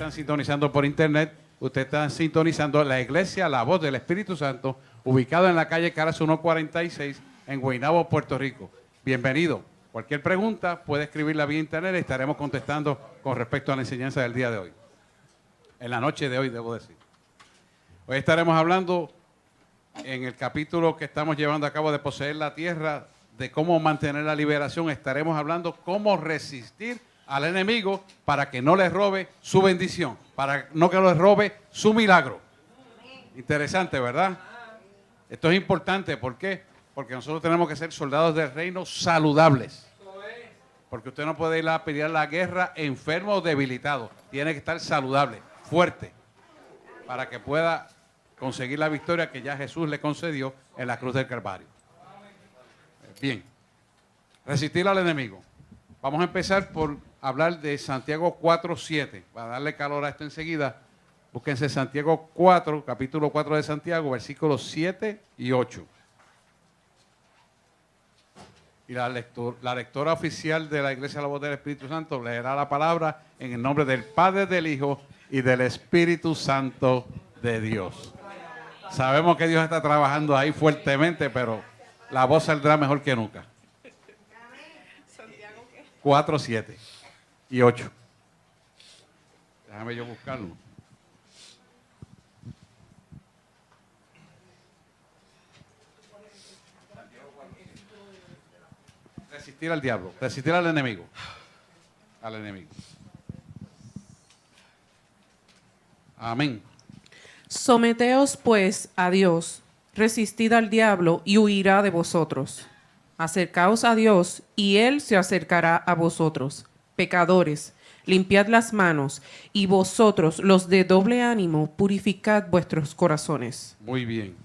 están sintonizando por internet, usted está sintonizando la iglesia La Voz del Espíritu Santo, ubicado en la calle Caras 146 en Guaynabo, Puerto Rico. Bienvenido. Cualquier pregunta puede escribirla vía internet y estaremos contestando con respecto a la enseñanza del día de hoy. En la noche de hoy, debo decir. Hoy estaremos hablando en el capítulo que estamos llevando a cabo de Poseer la Tierra, de cómo mantener la liberación. Estaremos hablando cómo resistir al enemigo para que no le robe su bendición, para no que le robe su milagro. Interesante, ¿verdad? Esto es importante, ¿por qué? Porque nosotros tenemos que ser soldados del reino saludables. Porque usted no puede ir a pelear la guerra enfermo o debilitado. Tiene que estar saludable, fuerte, para que pueda conseguir la victoria que ya Jesús le concedió en la cruz del Calvario. Bien, resistir al enemigo. Vamos a empezar por hablar de Santiago 4:7. Para darle calor a esto enseguida, búsquense Santiago 4, capítulo 4 de Santiago, versículos 7 y 8. Y la lectora oficial de la Iglesia La Voz del Espíritu Santo leerá la palabra en el nombre del Padre, del Hijo y del Espíritu Santo de Dios. Sabemos que Dios está trabajando ahí fuertemente, pero la voz saldrá mejor que nunca. 4, 7 y 8. Déjame yo buscarlo. Resistir al diablo, resistir al enemigo. Al enemigo. Amén. Someteos pues a Dios, resistid al diablo y huirá de vosotros. Acercaos a Dios y Él se acercará a vosotros. Pecadores, limpiad las manos, y vosotros, los de doble ánimo, purificad vuestros corazones. Muy bien.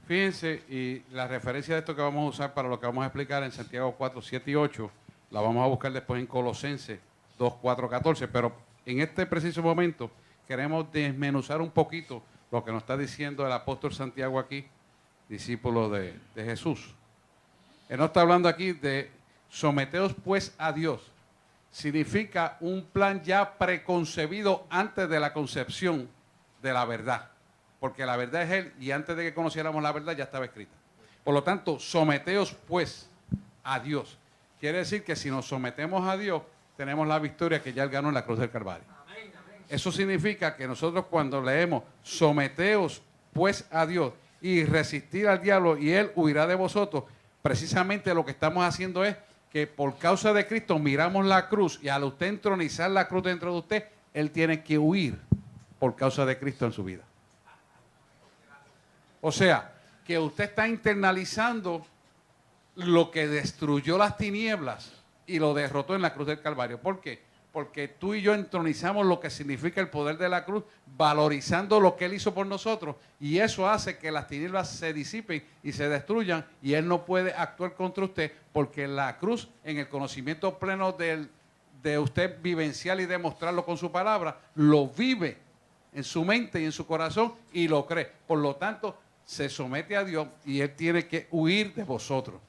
Fíjense, y la referencia de esto que vamos a usar para lo que vamos a explicar en Santiago 4, 7 y 8, la vamos a buscar después en Colosenses 2, 4, 14, pero en este preciso momento queremos desmenuzar un poquito lo que nos está diciendo el apóstol Santiago aquí, discípulo de Jesús. Él no está hablando aquí de someteos pues a Dios. Significa un plan ya preconcebido antes de la concepción de la verdad. Porque la verdad es Él y antes de que conociéramos la verdad ya estaba escrita. Por lo tanto, someteos pues a Dios. Quiere decir que si nos sometemos a Dios, tenemos la victoria que ya Él ganó en la cruz del Calvario. Eso significa que nosotros cuando leemos someteos pues a Dios y resistir al diablo y Él huirá de vosotros, precisamente lo que estamos haciendo es que por causa de Cristo miramos la cruz y al usted entronizar la cruz dentro de usted, Él tiene que huir por causa de Cristo en su vida. O sea, que usted está internalizando lo que destruyó las tinieblas y lo derrotó en la cruz del Calvario. ¿Por qué? Porque tú y yo entronizamos lo que significa el poder de la cruz, valorizando lo que Él hizo por nosotros, y eso hace que las tinieblas se disipen y se destruyan, y Él no puede actuar contra usted, porque la cruz, en el conocimiento pleno de usted vivencial y demostrarlo con su palabra, lo vive en su mente y en su corazón y lo cree. Por lo tanto, se somete a Dios y Él tiene que huir de vosotros.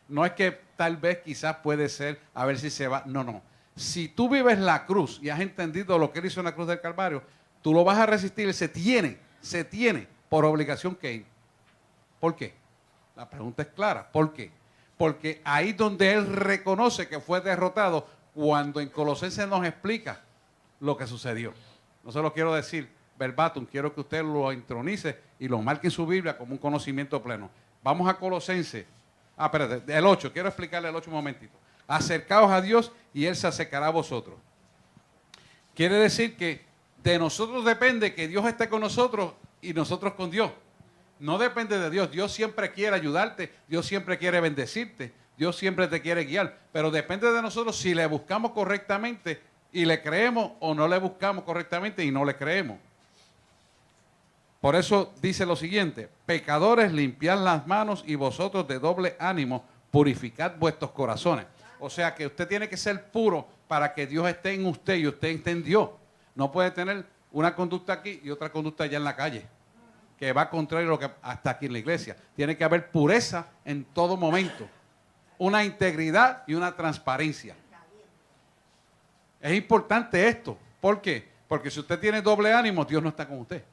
No es que tal vez quizás puede ser, a ver si se va, no. Si tú vives la cruz y has entendido lo que Él hizo en la cruz del Calvario, tú lo vas a resistir. Se tiene por obligación que ir. ¿Por qué? La pregunta es clara. ¿Por qué? Porque ahí donde Él reconoce que fue derrotado, cuando en Colosenses nos explica lo que sucedió. No se lo quiero decir verbatim, quiero que usted lo intronice y lo marque en su Biblia como un conocimiento pleno. Vamos a Colosenses. Espérate, el 8, quiero explicarle el 8 un momentito. Acercaos a Dios y Él se acercará a vosotros. Quiere decir que de nosotros depende que Dios esté con nosotros y nosotros con Dios. No depende de Dios. Dios siempre quiere ayudarte, Dios siempre quiere bendecirte, Dios siempre te quiere guiar, pero depende de nosotros si le buscamos correctamente y le creemos, o no le buscamos correctamente y no le creemos. Por eso dice lo siguiente: pecadores, limpiad las manos, y vosotros de doble ánimo, purificad vuestros corazones. O sea que usted tiene que ser puro para que Dios esté en usted y usted esté en Dios. No puede tener una conducta aquí y otra conducta allá en la calle, que va contrario a lo que hasta aquí en la iglesia. Tiene que haber pureza en todo momento, una integridad y una transparencia. Es importante esto, ¿Por qué? Porque si usted tiene doble ánimo, Dios no está con usted.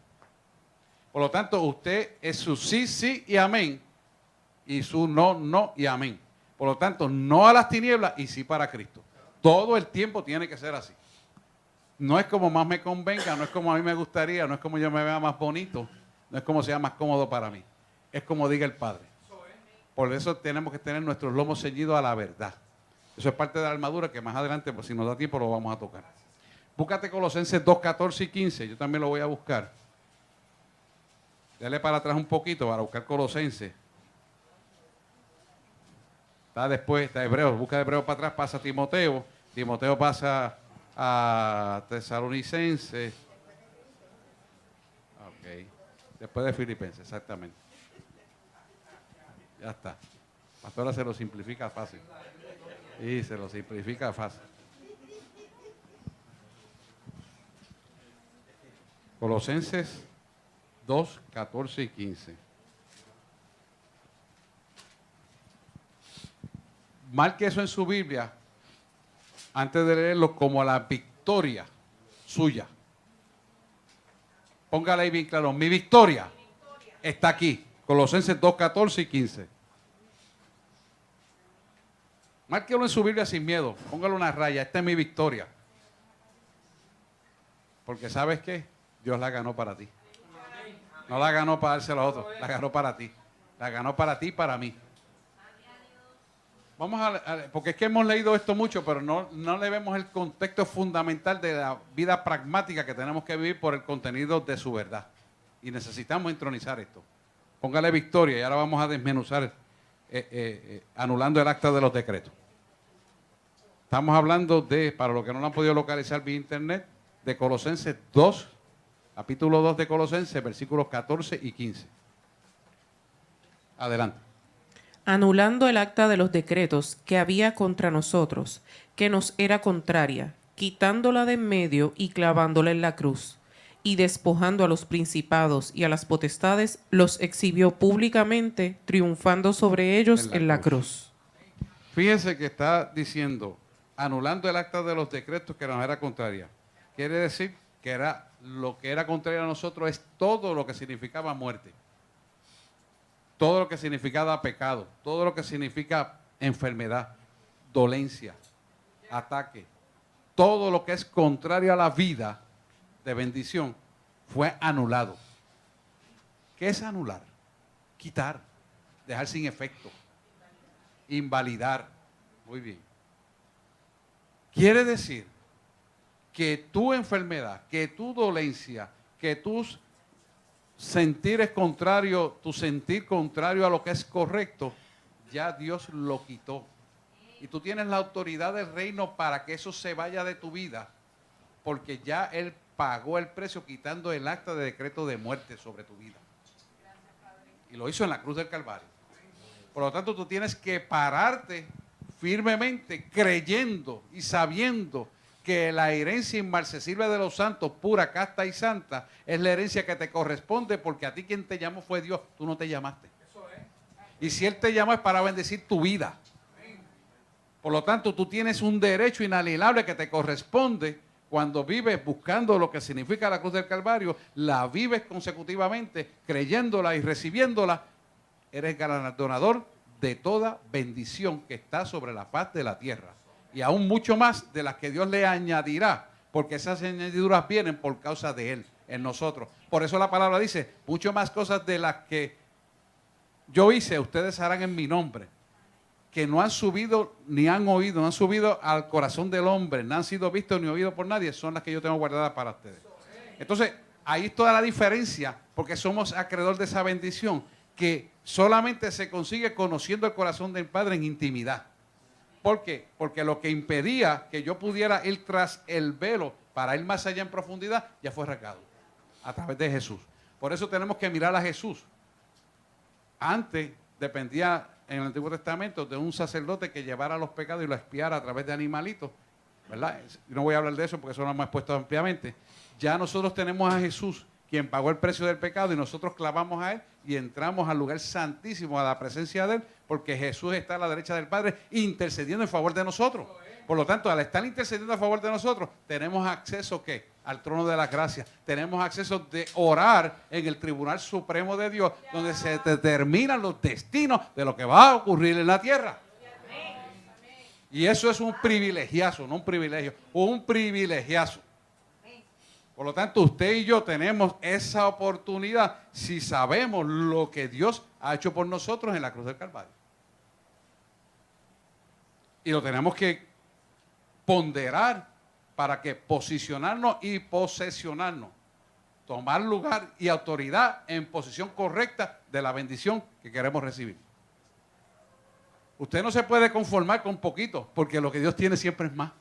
Por lo tanto, usted es su sí, sí y amén, y su no, no y amén. Por lo tanto, no a las tinieblas y sí para Cristo. Todo el tiempo tiene que ser así. No es como más me convenga, no es como a mí me gustaría, no es como yo me vea más bonito, no es como sea más cómodo para mí. Es como diga el Padre. Por eso tenemos que tener nuestros lomos ceñidos a la verdad. Eso es parte de la armadura que más adelante, pues si nos da tiempo, lo vamos a tocar. Búscate Colosenses 2, 14 y 15. Yo también lo voy a buscar. Dale para atrás un poquito para buscar Colosenses. Está después, está Hebreos. Busca Hebreos para atrás, pasa a Timoteo. Timoteo pasa a Tesalonicenses. Ok. Después de Filipenses, exactamente. Ya está. Pastora se lo simplifica fácil. Y se lo simplifica fácil. Colosenses 2, 14 y 15. Marque eso en su Biblia antes de leerlo como la victoria suya. Póngale ahí bien claro, mi victoria está aquí. Colosenses 2, 14 y 15. Márquelo en su Biblia sin miedo. Póngale una raya. Esta es mi victoria. Porque ¿sabes qué? Dios la ganó para ti. No la ganó para dársela a otros. La ganó para ti. La ganó para ti y para mí. Vamos porque es que hemos leído esto mucho, pero no le vemos el contexto fundamental de la vida pragmática que tenemos que vivir por el contenido de su verdad. Y necesitamos entronizar esto. Póngale victoria y ahora vamos a desmenuzar anulando el acta de los decretos. Estamos hablando de, para los que no lo han podido localizar vía internet, de Colosenses 2, capítulo 2 de Colosenses, versículos 14 y 15. Adelante. Anulando el acta de los decretos que había contra nosotros, que nos era contraria, quitándola de en medio y clavándola en la cruz, y despojando a los principados y a las potestades, los exhibió públicamente, triunfando sobre ellos en la cruz. Fíjense que está diciendo, anulando el acta de los decretos que nos era contraria. Quiere decir que era lo que era contrario a nosotros es todo lo que significaba muerte. Todo lo que significaba pecado, todo lo que significa enfermedad, dolencia, ataque, todo lo que es contrario a la vida de bendición fue anulado. ¿Qué es anular? Quitar, dejar sin efecto, invalidar. Muy bien. Quiere decir que tu enfermedad, que tu dolencia, que tus sentir es contrario, tu sentir contrario a lo que es correcto, ya Dios lo quitó. Y tú tienes la autoridad del reino para que eso se vaya de tu vida, porque ya Él pagó el precio quitando el acta de decreto de muerte sobre tu vida. Y lo hizo en la cruz del Calvario. Por lo tanto, tú tienes que pararte firmemente creyendo y sabiendo que la herencia inmarcesible de los santos, pura, casta y santa, es la herencia que te corresponde, porque a ti quien te llamó fue Dios, tú no te llamaste. Y si Él te llamó es para bendecir tu vida. Por lo tanto, tú tienes un derecho inalienable que te corresponde cuando vives buscando lo que significa la cruz del Calvario, la vives consecutivamente, creyéndola y recibiéndola, eres galardonador de toda bendición que está sobre la faz de la tierra. Y aún mucho más de las que Dios le añadirá, porque esas añadiduras vienen por causa de Él, en nosotros. Por eso la palabra dice, mucho más cosas de las que yo hice, ustedes harán en mi nombre, que no han subido ni han oído, no han subido al corazón del hombre, no han sido vistos ni oídos por nadie, son las que yo tengo guardadas para ustedes. Entonces, ahí es toda la diferencia, porque somos acreedor de esa bendición, que solamente se consigue conociendo el corazón del Padre en intimidad. ¿Por qué? Porque lo que impedía que yo pudiera ir tras el velo para ir más allá en profundidad, ya fue arrancado a través de Jesús. Por eso tenemos que mirar a Jesús. Antes dependía en el Antiguo Testamento de un sacerdote que llevara los pecados y los expiara a través de animalitos, ¿verdad? No voy a hablar de eso porque eso lo hemos expuesto ampliamente. Ya nosotros tenemos a Jesús quien pagó el precio del pecado, y nosotros clamamos a Él y entramos al lugar santísimo, a la presencia de Él, porque Jesús está a la derecha del Padre intercediendo en favor de nosotros. Por lo tanto, al estar intercediendo a favor de nosotros, tenemos acceso, ¿qué? Al trono de la gracia. Tenemos acceso de orar en el Tribunal Supremo de Dios, donde se determinan los destinos de lo que va a ocurrir en la tierra. Y eso es un privilegiazo, no un privilegio, un privilegiazo. Por lo tanto, usted y yo tenemos esa oportunidad si sabemos lo que Dios ha hecho por nosotros en la cruz del Calvario. Y lo tenemos que ponderar para que posicionarnos y posesionarnos, tomar lugar y autoridad en posición correcta de la bendición que queremos recibir. Usted no se puede conformar con poquito, porque lo que Dios tiene siempre es más.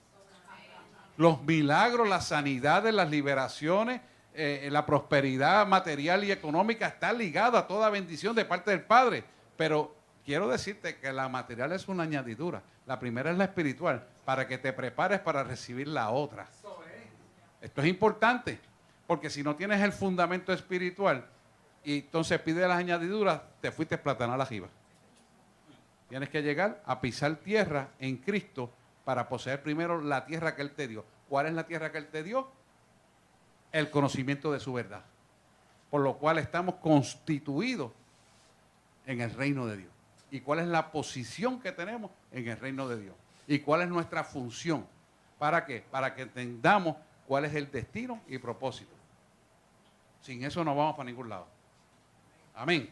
Los milagros, las sanidades, las liberaciones, la prosperidad material y económica está ligada a toda bendición de parte del Padre. Pero quiero decirte que la material es una añadidura. La primera es la espiritual, para que te prepares para recibir la otra. Esto es importante, porque si no tienes el fundamento espiritual y entonces pides las añadiduras, te fuiste a platanar la jiba. Tienes que llegar a pisar tierra en Cristo para poseer primero la tierra que Él te dio. ¿Cuál es la tierra que Él te dio? El conocimiento de su verdad. Por lo cual estamos constituidos en el reino de Dios. ¿Y cuál es la posición que tenemos en el reino de Dios? ¿Y cuál es nuestra función? ¿Para qué? Para que entendamos cuál es el destino y propósito. Sin eso no vamos para ningún lado. Amén.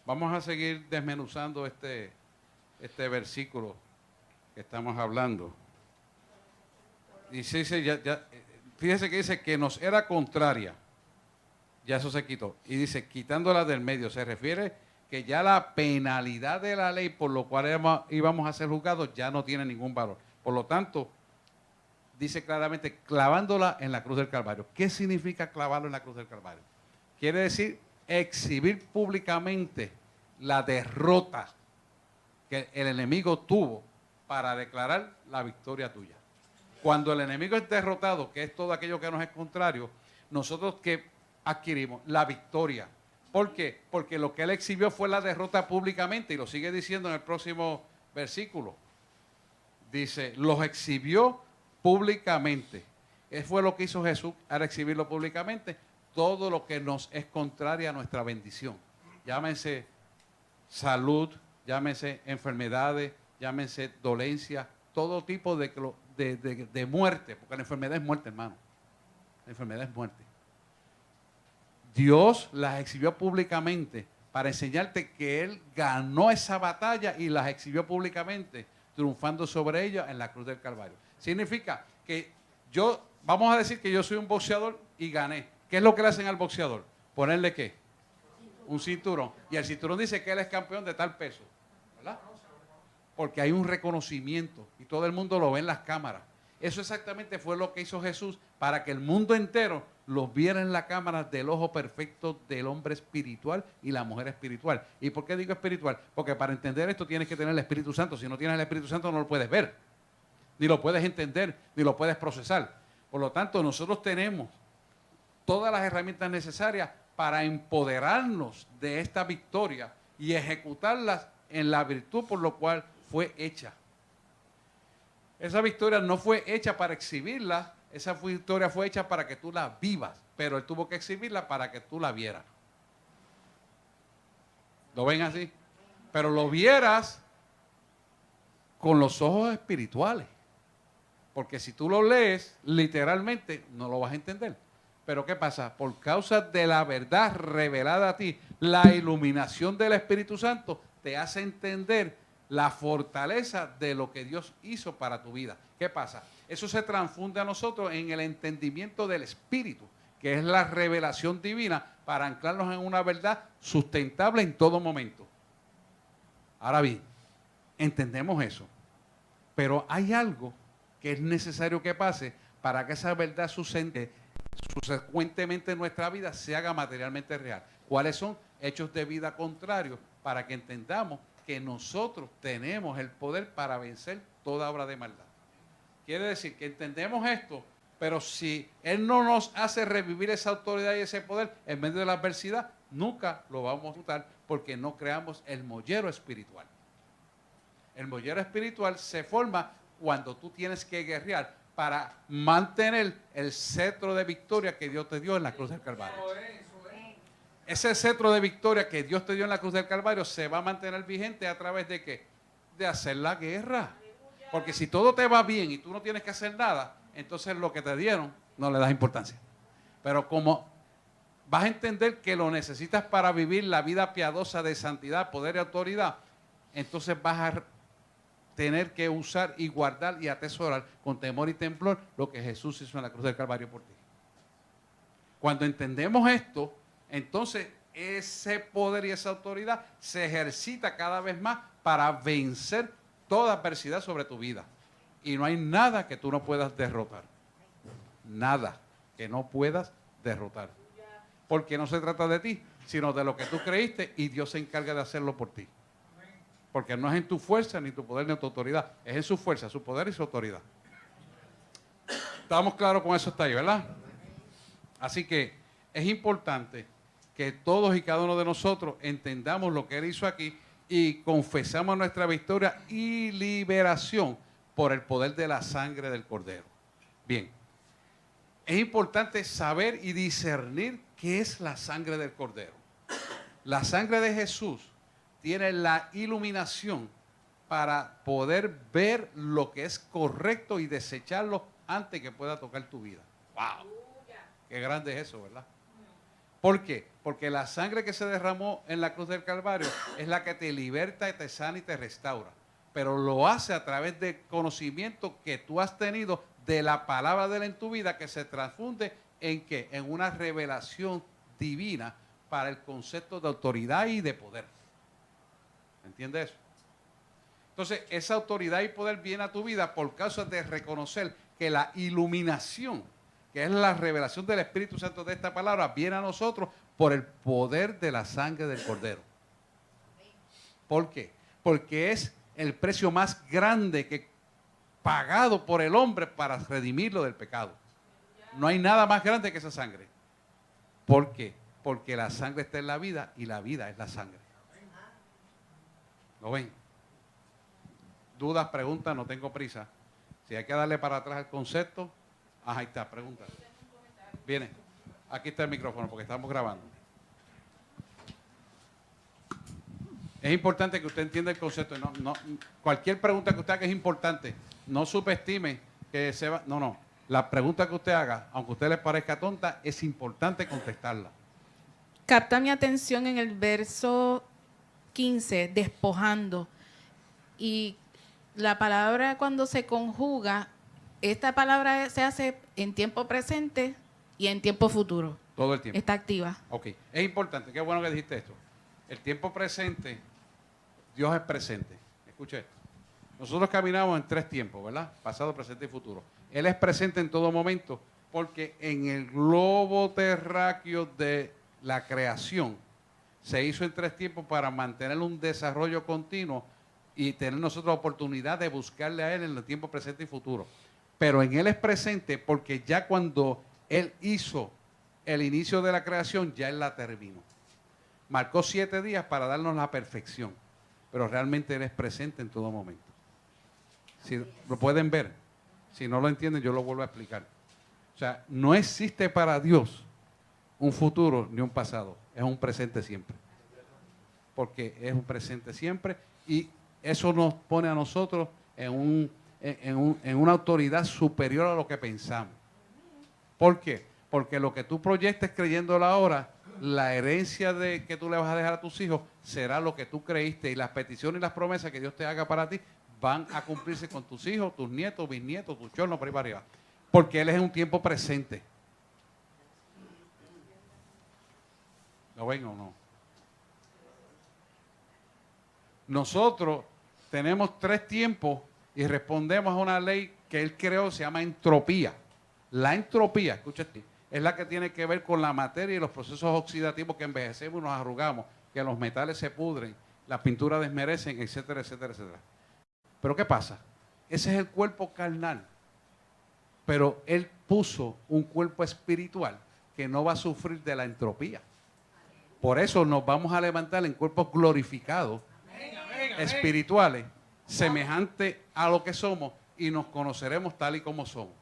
Vamos a seguir desmenuzando este versículo que estamos hablando. Y fíjese que dice que nos era contraria. Ya eso se quitó. Y dice, quitándola del medio, se refiere que ya la penalidad de la ley por lo cual íbamos a ser juzgados ya no tiene ningún valor. Por lo tanto, dice claramente, clavándola en la cruz del Calvario. ¿Qué significa clavarlo en la cruz del Calvario? Quiere decir exhibir públicamente la derrota que el enemigo tuvo para declarar la victoria tuya. Cuando el enemigo es derrotado, que es todo aquello que nos es contrario, nosotros que adquirimos la victoria. ¿Por qué? Porque lo que él exhibió fue la derrota públicamente, y lo sigue diciendo en el próximo versículo. Dice, los exhibió públicamente. Eso fue lo que hizo Jesús al exhibirlo públicamente. Todo lo que nos es contrario a nuestra bendición. Llámense salud, llámense enfermedades, llámense dolencia, todo tipo de muerte, porque la enfermedad es muerte, hermano. La enfermedad es muerte. Dios las exhibió públicamente para enseñarte que Él ganó esa batalla y las exhibió públicamente, triunfando sobre ellas en la cruz del Calvario. Significa que vamos a decir que yo soy un boxeador y gané. ¿Qué es lo que le hacen al boxeador? ¿Ponerle qué? Un cinturón. Y el cinturón dice que él es campeón de tal peso, ¿verdad? Porque hay un reconocimiento y todo el mundo lo ve en las cámaras. Eso exactamente fue lo que hizo Jesús para que el mundo entero los viera en la cámara del ojo perfecto del hombre espiritual y la mujer espiritual. ¿Y por qué digo espiritual? Porque para entender esto tienes que tener el Espíritu Santo. Si no tienes el Espíritu Santo no lo puedes ver, ni lo puedes entender, ni lo puedes procesar. Por lo tanto, nosotros tenemos todas las herramientas necesarias para empoderarnos de esta victoria y ejecutarlas en la virtud por lo cual fue hecha. Esa victoria no fue hecha para exhibirla, esa victoria fue hecha para que tú la vivas, pero Él tuvo que exhibirla para que tú la vieras. ¿Lo ven así? Pero lo vieras con los ojos espirituales, porque si tú lo lees literalmente no lo vas a entender. Pero ¿qué pasa? Por causa de la verdad revelada a ti, la iluminación del Espíritu Santo te hace entender la fortaleza de lo que Dios hizo para tu vida. ¿Qué pasa? Eso se transfunde a nosotros en el entendimiento del Espíritu, que es la revelación divina para anclarnos en una verdad sustentable en todo momento. Ahora bien, entendemos eso, pero hay algo que es necesario que pase para que esa verdad subsecuentemente en nuestra vida se haga materialmente real. ¿Cuáles son? Hechos de vida contrarios, para que entendamos que nosotros tenemos el poder para vencer toda obra de maldad. Quiere decir que entendemos esto Pero si Él no nos hace revivir esa autoridad y ese poder en medio de la adversidad, nunca lo vamos a disfrutar porque no creamos el mollero espiritual. El mollero espiritual se forma cuando tú tienes que guerrear para mantener el cetro de victoria que Dios te dio en la cruz del Calvario. Ese cetro de victoria que Dios te dio en la cruz del Calvario se va a mantener vigente a través de ¿qué? De hacer la guerra. Porque si todo te va bien y tú no tienes que hacer nada, entonces lo que te dieron no le das importancia. Pero como vas a entender que lo necesitas para vivir la vida piadosa de santidad, poder y autoridad, entonces vas a tener que usar y guardar y atesorar con temor y temblor lo que Jesús hizo en la cruz del Calvario por ti. Cuando entendemos esto, entonces ese poder y esa autoridad se ejercita cada vez más para vencer toda adversidad sobre tu vida. Y no hay nada que tú no puedas derrotar. Nada que no puedas derrotar. Porque no se trata de ti, sino de lo que tú creíste y Dios se encarga de hacerlo por ti. Porque no es en tu fuerza, ni tu poder, ni tu autoridad. Es en su fuerza, su poder y su autoridad. ¿Estamos claros con eso hasta ahí, verdad? Así que es importante que todos y cada uno de nosotros entendamos lo que Él hizo aquí y confesamos nuestra victoria y liberación por el poder de la sangre del Cordero. Bien, es importante saber y discernir qué es la sangre del Cordero. La sangre de Jesús tiene la iluminación para poder ver lo que es correcto y desecharlo antes que pueda tocar tu vida. ¡Wow! Qué grande es eso, ¿verdad? ¿Por qué? Porque la sangre que se derramó en la cruz del Calvario es la que te liberta, te sana y te restaura. Pero lo hace a través del conocimiento que tú has tenido de la palabra de Él en tu vida, que se transfunde en ¿qué? En una revelación divina para el concepto de autoridad y de poder. ¿Entiendes eso? Entonces, esa autoridad y poder viene a tu vida por causa de reconocer que la iluminación, que es la revelación del Espíritu Santo de esta palabra, viene a nosotros por el poder de la sangre del Cordero. ¿Por qué? Porque es el precio más grande que pagado por el hombre para redimirlo del pecado. No hay nada más grande que esa sangre. ¿Por qué? Porque la sangre está en la vida y la vida es la sangre. ¿Lo ven? Dudas, preguntas, no tengo prisa. Si hay que darle para atrás el concepto, ahí está, pregunta. Viene, aquí está el micrófono porque estamos grabando. Es importante que usted entienda el concepto. Cualquier pregunta que usted haga es importante. No subestime que se va. No. La pregunta que usted haga, aunque a usted le parezca tonta, es importante contestarla. Capta mi atención en el verso 15, despojando. Y la palabra cuando se conjuga, esta palabra se hace en tiempo presente y en tiempo futuro. Todo el tiempo. Está activa. Ok, es importante, qué bueno que dijiste esto. El tiempo presente, Dios es presente. Escuche esto. Nosotros caminamos en 3 tiempos, ¿verdad? Pasado, presente y futuro. Él es presente en todo momento porque en el globo terráqueo de la creación se hizo en 3 tiempos para mantener un desarrollo continuo y tener nosotros la oportunidad de buscarle a Él en el tiempo presente y futuro. Pero en Él es presente porque ya cuando Él hizo el inicio de la creación, ya Él la terminó. Marcó 7 días para darnos la perfección, pero realmente Él es presente en todo momento. Si lo pueden ver, si no lo entienden, yo lo vuelvo a explicar. O sea, no existe para Dios un futuro ni un pasado, es un presente siempre. Porque es un presente siempre y eso nos pone a nosotros en una autoridad superior a lo que pensamos. ¿Por qué? Porque lo que tú proyectes creyéndolo ahora, la herencia que tú le vas a dejar a tus hijos será lo que tú creíste y las peticiones y las promesas que Dios te haga para ti van a cumplirse con tus hijos, tus nietos, bisnietos, tus chornos, por ahí para arriba. Porque Él es un tiempo presente. ¿Lo ven o no? Nosotros tenemos 3 tiempos y respondemos a una ley que Él creó, se llama entropía. La entropía, escúchate, es la que tiene que ver con la materia y los procesos oxidativos que envejecemos y nos arrugamos, que los metales se pudren, las pinturas desmerecen, etcétera, etcétera, etcétera. Pero ¿qué pasa? Ese es el cuerpo carnal. pero Él puso un cuerpo espiritual que no va a sufrir de la entropía. Por eso nos vamos a levantar en cuerpos glorificados, espirituales, semejantes a lo que somos, y nos conoceremos tal y como somos.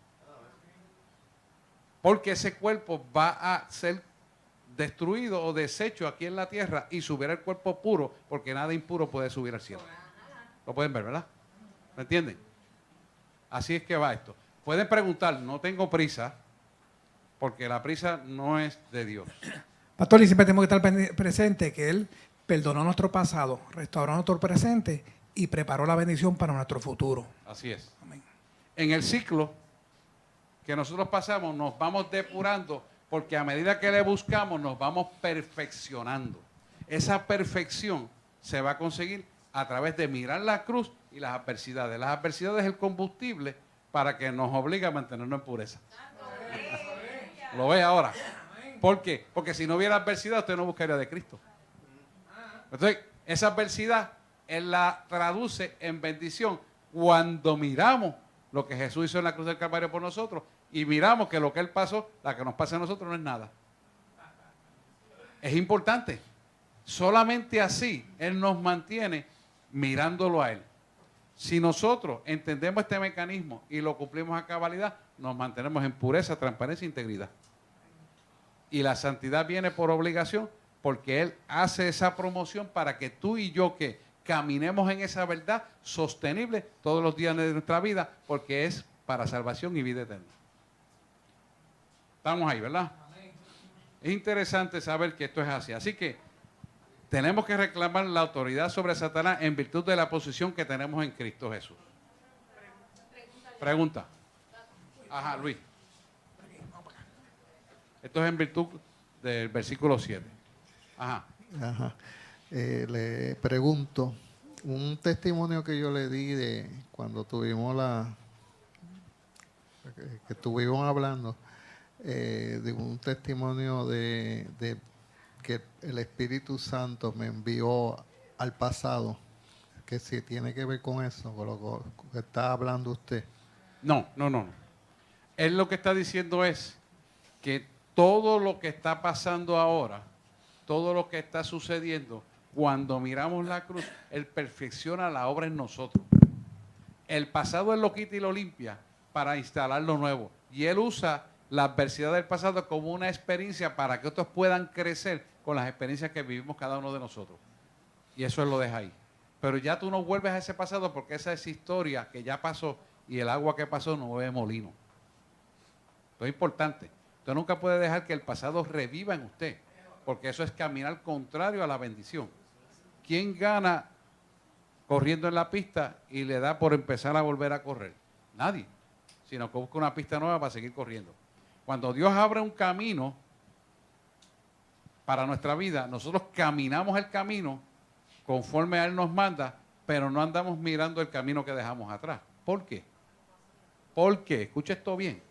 Porque ese cuerpo va a ser destruido o deshecho aquí en la tierra y subirá el cuerpo puro, porque nada impuro puede subir al cielo. Lo pueden ver, ¿verdad? ¿Me entienden? Así es que va esto. Pueden preguntar, no tengo prisa, porque la prisa no es de Dios. Pastor, y siempre tenemos que estar presente que Él perdonó nuestro pasado, restauró nuestro presente y preparó la bendición para nuestro futuro. Así es. Amén. En el ciclo que nosotros pasamos, nos vamos depurando, porque a medida que le buscamos, nos vamos perfeccionando. Esa perfección se va a conseguir a través de mirar la cruz y las adversidades. Las adversidades es el combustible para que nos obligue a mantenernos en pureza. ¿Lo ve ahora? ¿Por qué? Porque si no hubiera adversidad, usted no buscaría de Cristo. Entonces, esa adversidad, Él la traduce en bendición cuando miramos lo que Jesús hizo en la cruz del Calvario por nosotros y miramos que lo que Él pasó, la que nos pasa a nosotros no es nada. Es importante. Solamente así Él nos mantiene mirándolo a Él. Si nosotros entendemos este mecanismo y lo cumplimos a cabalidad, nos mantenemos en pureza, transparencia e integridad. Y la santidad viene por obligación, porque Él hace esa promoción para que tú y yo que caminemos en esa verdad sostenible todos los días de nuestra vida, porque es para salvación y vida eterna. Estamos ahí, ¿verdad? Es interesante saber que esto es así. Así que tenemos que reclamar la autoridad sobre Satanás en virtud de la posición que tenemos en Cristo Jesús. Pregunta. Ajá, Luis. Esto es en virtud del versículo 7. Ajá. Ajá. Le pregunto, un testimonio que yo le di de cuando tuvimos que estuvimos hablando, de un testimonio de que el Espíritu Santo me envió al pasado, que si tiene que ver con eso, con lo que está hablando usted. No. Él lo que está diciendo es que todo lo que está pasando ahora, todo lo que está sucediendo, cuando miramos la cruz, Él perfecciona la obra en nosotros. El pasado Él lo quita y lo limpia para instalar lo nuevo. Y Él usa la adversidad del pasado como una experiencia para que otros puedan crecer con las experiencias que vivimos cada uno de nosotros. Y eso Él lo deja ahí. Pero ya tú no vuelves a ese pasado porque esa es historia que ya pasó y el agua que pasó no mueve molino. Esto es importante. Usted nunca puede dejar que el pasado reviva en usted, porque eso es caminar contrario a la bendición. ¿Quién gana corriendo en la pista y le da por empezar a volver a correr? Nadie, sino que busca una pista nueva para seguir corriendo. Cuando Dios abre un camino para nuestra vida, nosotros caminamos el camino conforme a Él nos manda, pero no andamos mirando el camino que dejamos atrás. ¿Por qué? ¿Por qué? Escucha esto bien.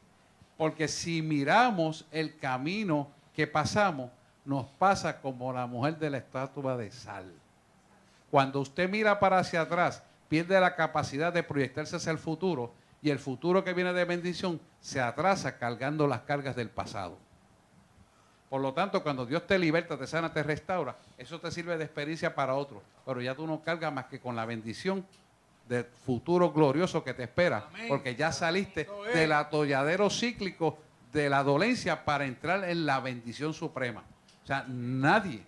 Porque si miramos el camino que pasamos, nos pasa como la mujer de la estatua de sal. Cuando usted mira para hacia atrás, pierde la capacidad de proyectarse hacia el futuro, y el futuro que viene de bendición se atrasa cargando las cargas del pasado. Por lo tanto, cuando Dios te liberta, te sana, te restaura, eso te sirve de experiencia para otros, pero ya tú no cargas más que con la bendición del futuro glorioso que te espera. Amén. Porque ya saliste del atolladero cíclico de la dolencia para entrar en la bendición suprema. O sea, nadie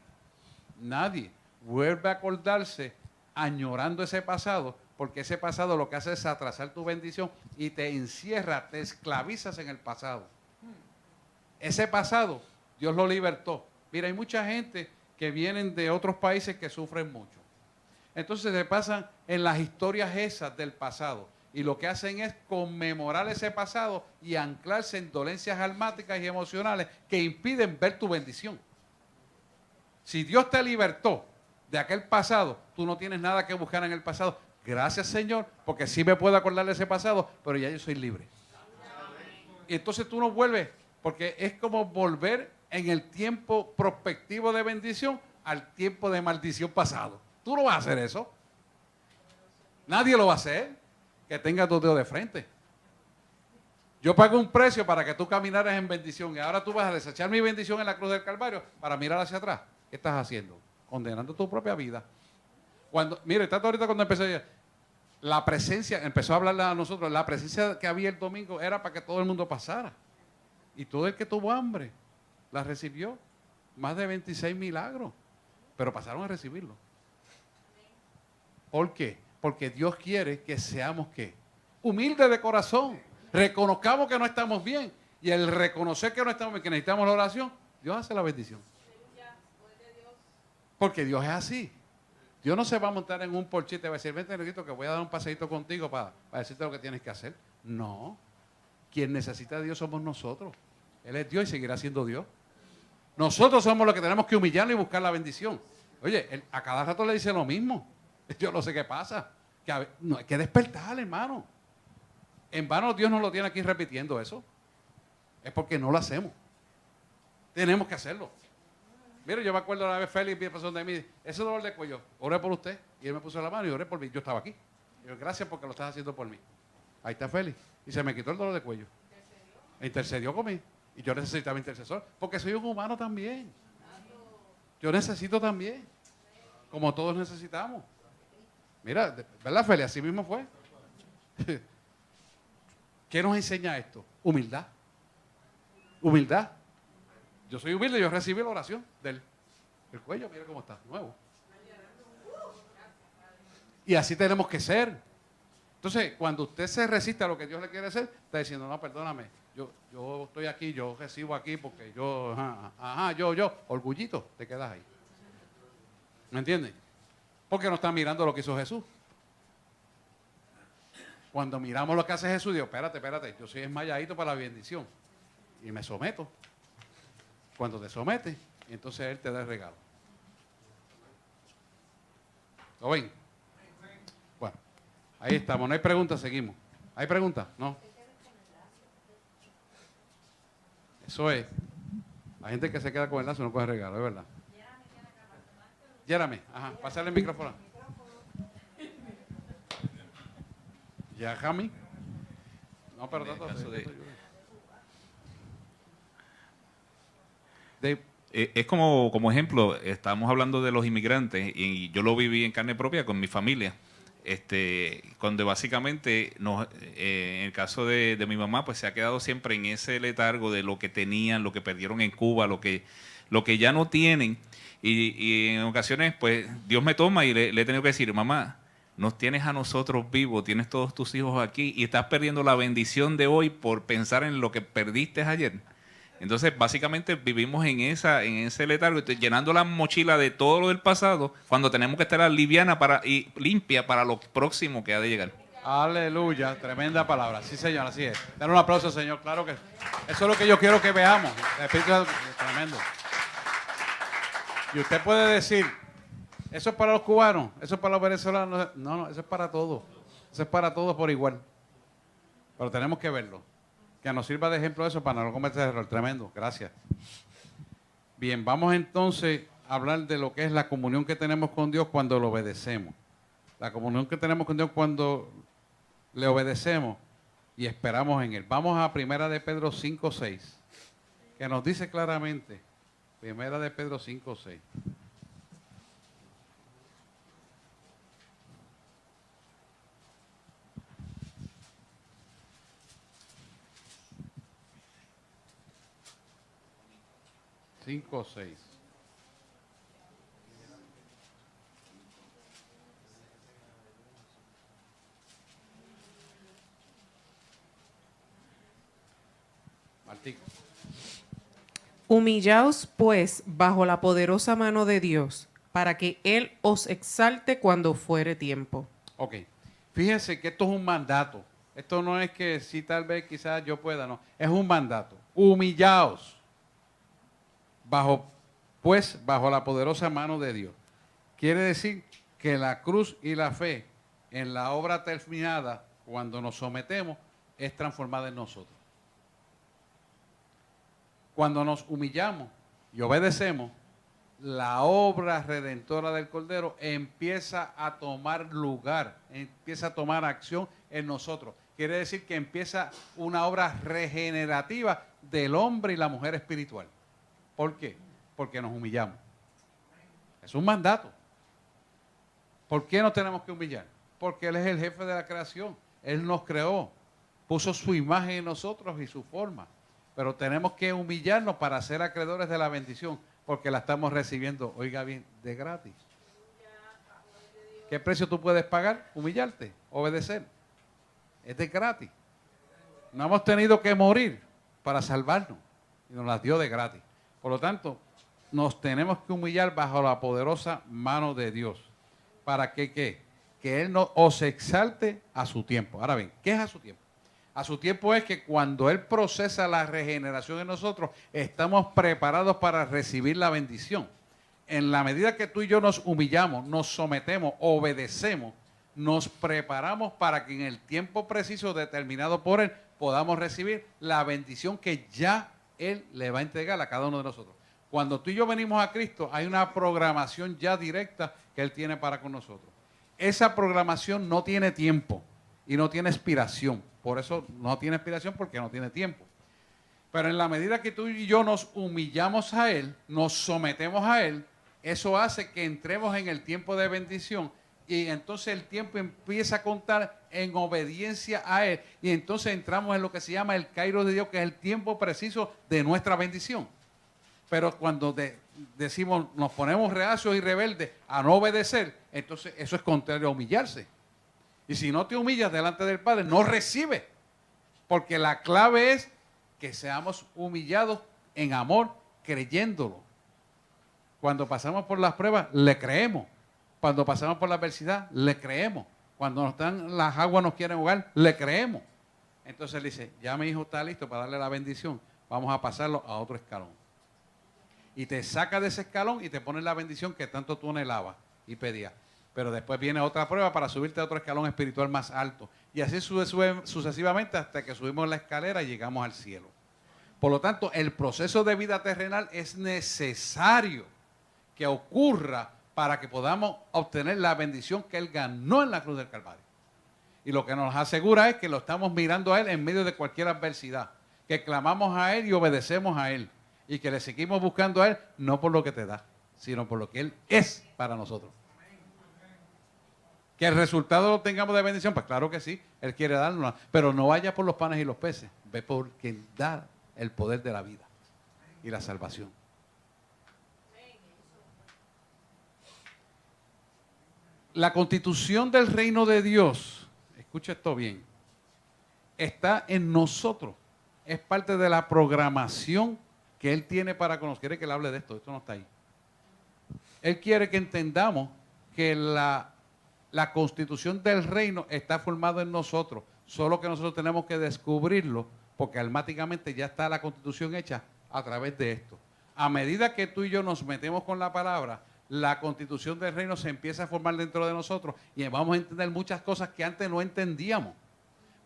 vuelve a acordarse añorando ese pasado, porque ese pasado lo que hace es atrasar tu bendición y te encierra, te esclavizas en el pasado. Ese pasado Dios lo libertó. Mira, hay mucha gente que vienen de otros países que sufren mucho. Entonces se pasan en las historias esas del pasado y lo que hacen es conmemorar ese pasado y anclarse en dolencias almáticas y emocionales que impiden ver tu bendición. Si Dios te libertó de aquel pasado, tú no tienes nada que buscar en el pasado. Gracias, Señor, porque sí me puedo acordar de ese pasado, pero ya yo soy libre. Y entonces tú no vuelves, porque es como volver en el tiempo prospectivo de bendición al tiempo de maldición pasado. Tú no vas a hacer eso. Nadie lo va a hacer. Que tengas dos dedos de frente. Yo pago un precio para que tú caminaras en bendición y ahora tú vas a desechar mi bendición en la cruz del Calvario para mirar hacia atrás. ¿Qué estás haciendo? Condenando tu propia vida. Mire, tanto ahorita cuando empecé, la presencia, empezó a hablarle a nosotros, la presencia que había el domingo era para que todo el mundo pasara. Y todo el que tuvo hambre la recibió. Más de 26 milagros. Pero pasaron a recibirlo. ¿Por qué? Porque Dios quiere que seamos, ¿qué? Humildes de corazón. Reconozcamos que no estamos bien. Y el reconocer que no estamos bien, que necesitamos la oración, Dios hace la bendición. Porque Dios es así. Dios no se va a montar en un porchete y va a decir, vente, negrito, que voy a dar un paseíto contigo para decirte lo que tienes que hacer. No. Quien necesita a Dios somos nosotros. Él es Dios y seguirá siendo Dios. Nosotros somos los que tenemos que humillarlo y buscar la bendición. Oye, él a cada rato le dice lo mismo. Yo no sé qué pasa. No, hay que despertar, hermano. En vano Dios no lo tiene aquí repitiendo eso. Es porque no lo hacemos. Tenemos que hacerlo. Mire, yo me acuerdo una vez Félix pasó de mí, ese dolor de cuello, oré por usted, y él me puso la mano y oré por mí. Yo estaba aquí. Y yo, gracias porque lo estás haciendo por mí. Ahí está Félix. Y se me quitó el dolor de cuello. Intercedió conmigo. Y yo necesitaba intercesor, porque soy un humano también. Yo necesito también. Como todos necesitamos. Mira, ¿verdad, Félix? Así mismo fue. ¿Qué nos enseña esto? Humildad. Humildad. Yo soy humilde, yo recibí la oración del cuello, mira cómo está, nuevo. Y así tenemos que ser. Entonces, cuando usted se resiste a lo que Dios le quiere hacer, está diciendo, no, perdóname, yo estoy aquí, yo recibo aquí porque yo, orgullito, te quedas ahí. ¿Me entienden? Porque no están mirando lo que hizo Jesús. Cuando miramos lo que hace Jesús, digo, espérate, yo soy esmayadito para la bendición. Y me someto. Cuando te sometes, entonces Él te da el regalo. ¿Lo ven? Bueno, ahí estamos. No hay preguntas, seguimos. ¿Hay preguntas? No. Eso es. La gente que se queda con el lazo no coge regalo, es verdad. Yérame, ajá, pásale el micrófono. Yajami. No, pero tanto. Es como ejemplo, estamos hablando de los inmigrantes y yo lo viví en carne propia con mi familia. Cuando básicamente en el caso de mi mamá, pues se ha quedado siempre en ese letargo de lo que tenían, lo que perdieron en Cuba, lo que ya no tienen. Y en ocasiones, pues Dios me toma y le he tenido que decir, mamá, nos tienes a nosotros vivos, tienes todos tus hijos aquí y estás perdiendo la bendición de hoy por pensar en lo que perdiste ayer. Entonces, básicamente vivimos en ese letargo, llenando la mochila de todo lo del pasado, cuando tenemos que estar liviana y limpia para lo próximo que ha de llegar. Aleluya, tremenda palabra. Sí, Señor, así es. Dale un aplauso, Señor. Claro que eso es lo que yo quiero que veamos. El Espíritu es tremendo. Y usted puede decir, eso es para los cubanos, eso es para los venezolanos. No, eso es para todos. Eso es para todos por igual. Pero tenemos que verlo. Que nos sirva de ejemplo eso para no cometer error. Tremendo, gracias. Bien, vamos entonces a hablar de lo que es la comunión que tenemos con Dios cuando lo obedecemos. La comunión que tenemos con Dios cuando le obedecemos y esperamos en Él. Vamos a 1 de Pedro 5:6, que nos dice claramente, 1 de Pedro 5:6. Cinco, 6. Martín. Humillaos, pues, bajo la poderosa mano de Dios, para que Él os exalte cuando fuere tiempo. Ok. Fíjense que esto es un mandato. Esto no es que si tal vez quizás yo pueda, no. Es un mandato. Humillaos. Bajo la poderosa mano de Dios. Quiere decir que la cruz y la fe en la obra terminada, cuando nos sometemos, es transformada en nosotros. Cuando nos humillamos y obedecemos, la obra redentora del Cordero empieza a tomar lugar, empieza a tomar acción en nosotros. quiere decir que empieza una obra regenerativa del hombre y la mujer espiritual. ¿Por qué? Porque nos humillamos. Es un mandato. ¿Por qué nos tenemos que humillar? Porque Él es el jefe de la creación. Él nos creó, puso su imagen en nosotros y su forma. Pero tenemos que humillarnos para ser acreedores de la bendición, porque la estamos recibiendo, oiga bien, de gratis. ¿Qué precio tú puedes pagar? Humillarte, obedecer. Es de gratis. No hemos tenido que morir para salvarnos. Y nos las dio de gratis. Por lo tanto, nos tenemos que humillar bajo la poderosa mano de Dios. ¿Para que qué? Que Él os exalte a su tiempo. Ahora bien, ¿qué es a su tiempo? A su tiempo es que cuando Él procesa la regeneración en nosotros, estamos preparados para recibir la bendición. En la medida que tú y yo nos humillamos, nos sometemos, obedecemos, nos preparamos para que en el tiempo preciso determinado por Él podamos recibir la bendición que ya Él le va a entregar a cada uno de nosotros. Cuando tú y yo venimos a Cristo, hay una programación ya directa que Él tiene para con nosotros. Esa programación no tiene tiempo y no tiene expiración. Por eso no tiene expiración, porque no tiene tiempo. Pero en la medida que tú y yo nos humillamos a Él, nos sometemos a Él, eso hace que entremos en el tiempo de bendición y entonces el tiempo empieza a contar en obediencia a Él y entonces entramos en lo que se llama el Kairos de Dios, que es el tiempo preciso de nuestra bendición. Pero cuando decimos, nos ponemos reacios y rebeldes a no obedecer, entonces eso es contrario a humillarse. Y si no te humillas delante del Padre, no recibes. Porque la clave es que seamos humillados en amor, creyéndolo. Cuando pasamos por las pruebas, le creemos. Cuando pasamos por la adversidad, le creemos. Cuando las aguas nos quieren ahogar, le creemos. Entonces él dice, ya mi hijo está listo para darle la bendición, vamos a pasarlo a otro escalón. Y te saca de ese escalón y te pone la bendición que tanto tú anhelabas y pedías. Pero después viene otra prueba para subirte a otro escalón espiritual más alto. Y así sucesivamente hasta que subimos la escalera y llegamos al cielo. Por lo tanto, el proceso de vida terrenal es necesario que ocurra para que podamos obtener la bendición que Él ganó en la cruz del Calvario. Y lo que nos asegura es que lo estamos mirando a Él en medio de cualquier adversidad. Que clamamos a Él y obedecemos a Él. Y que le seguimos buscando a Él, no por lo que te da, sino por lo que Él es para nosotros. Que el resultado lo tengamos de bendición, pues claro que sí, Él quiere darnos, pero no vaya por los panes y los peces, ve por quien da el poder de la vida y la salvación. La constitución del reino de Dios, escucha esto bien, está en nosotros, es parte de la programación que Él tiene para conocer. Quiere que le hable de esto no está ahí. Él quiere que entendamos que la constitución del reino está formada en nosotros, solo que nosotros tenemos que descubrirlo, porque almáticamente ya está la constitución hecha a través de esto. A medida que tú y yo nos metemos con la palabra, la constitución del reino se empieza a formar dentro de nosotros y vamos a entender muchas cosas que antes no entendíamos.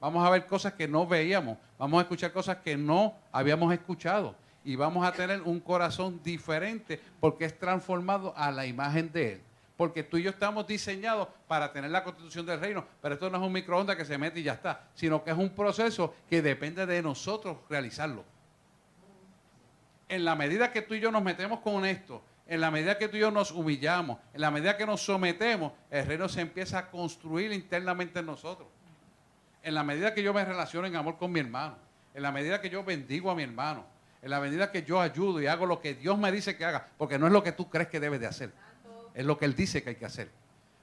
Vamos a ver cosas que no veíamos, vamos a escuchar cosas que no habíamos escuchado y vamos a tener un corazón diferente porque es transformado a la imagen de Él. Porque tú y yo estamos diseñados para tener la constitución del reino, pero esto no es un microondas que se mete y ya está, sino que es un proceso que depende de nosotros realizarlo. En la medida que tú y yo nos metemos con esto, en la medida que tú y yo nos humillamos, en la medida que nos sometemos, el reino se empieza a construir internamente en nosotros. En la medida que yo me relaciono en amor con mi hermano, en la medida que yo bendigo a mi hermano, en la medida que yo ayudo y hago lo que Dios me dice que haga, porque no es lo que tú crees que debes de hacer, es lo que Él dice que hay que hacer.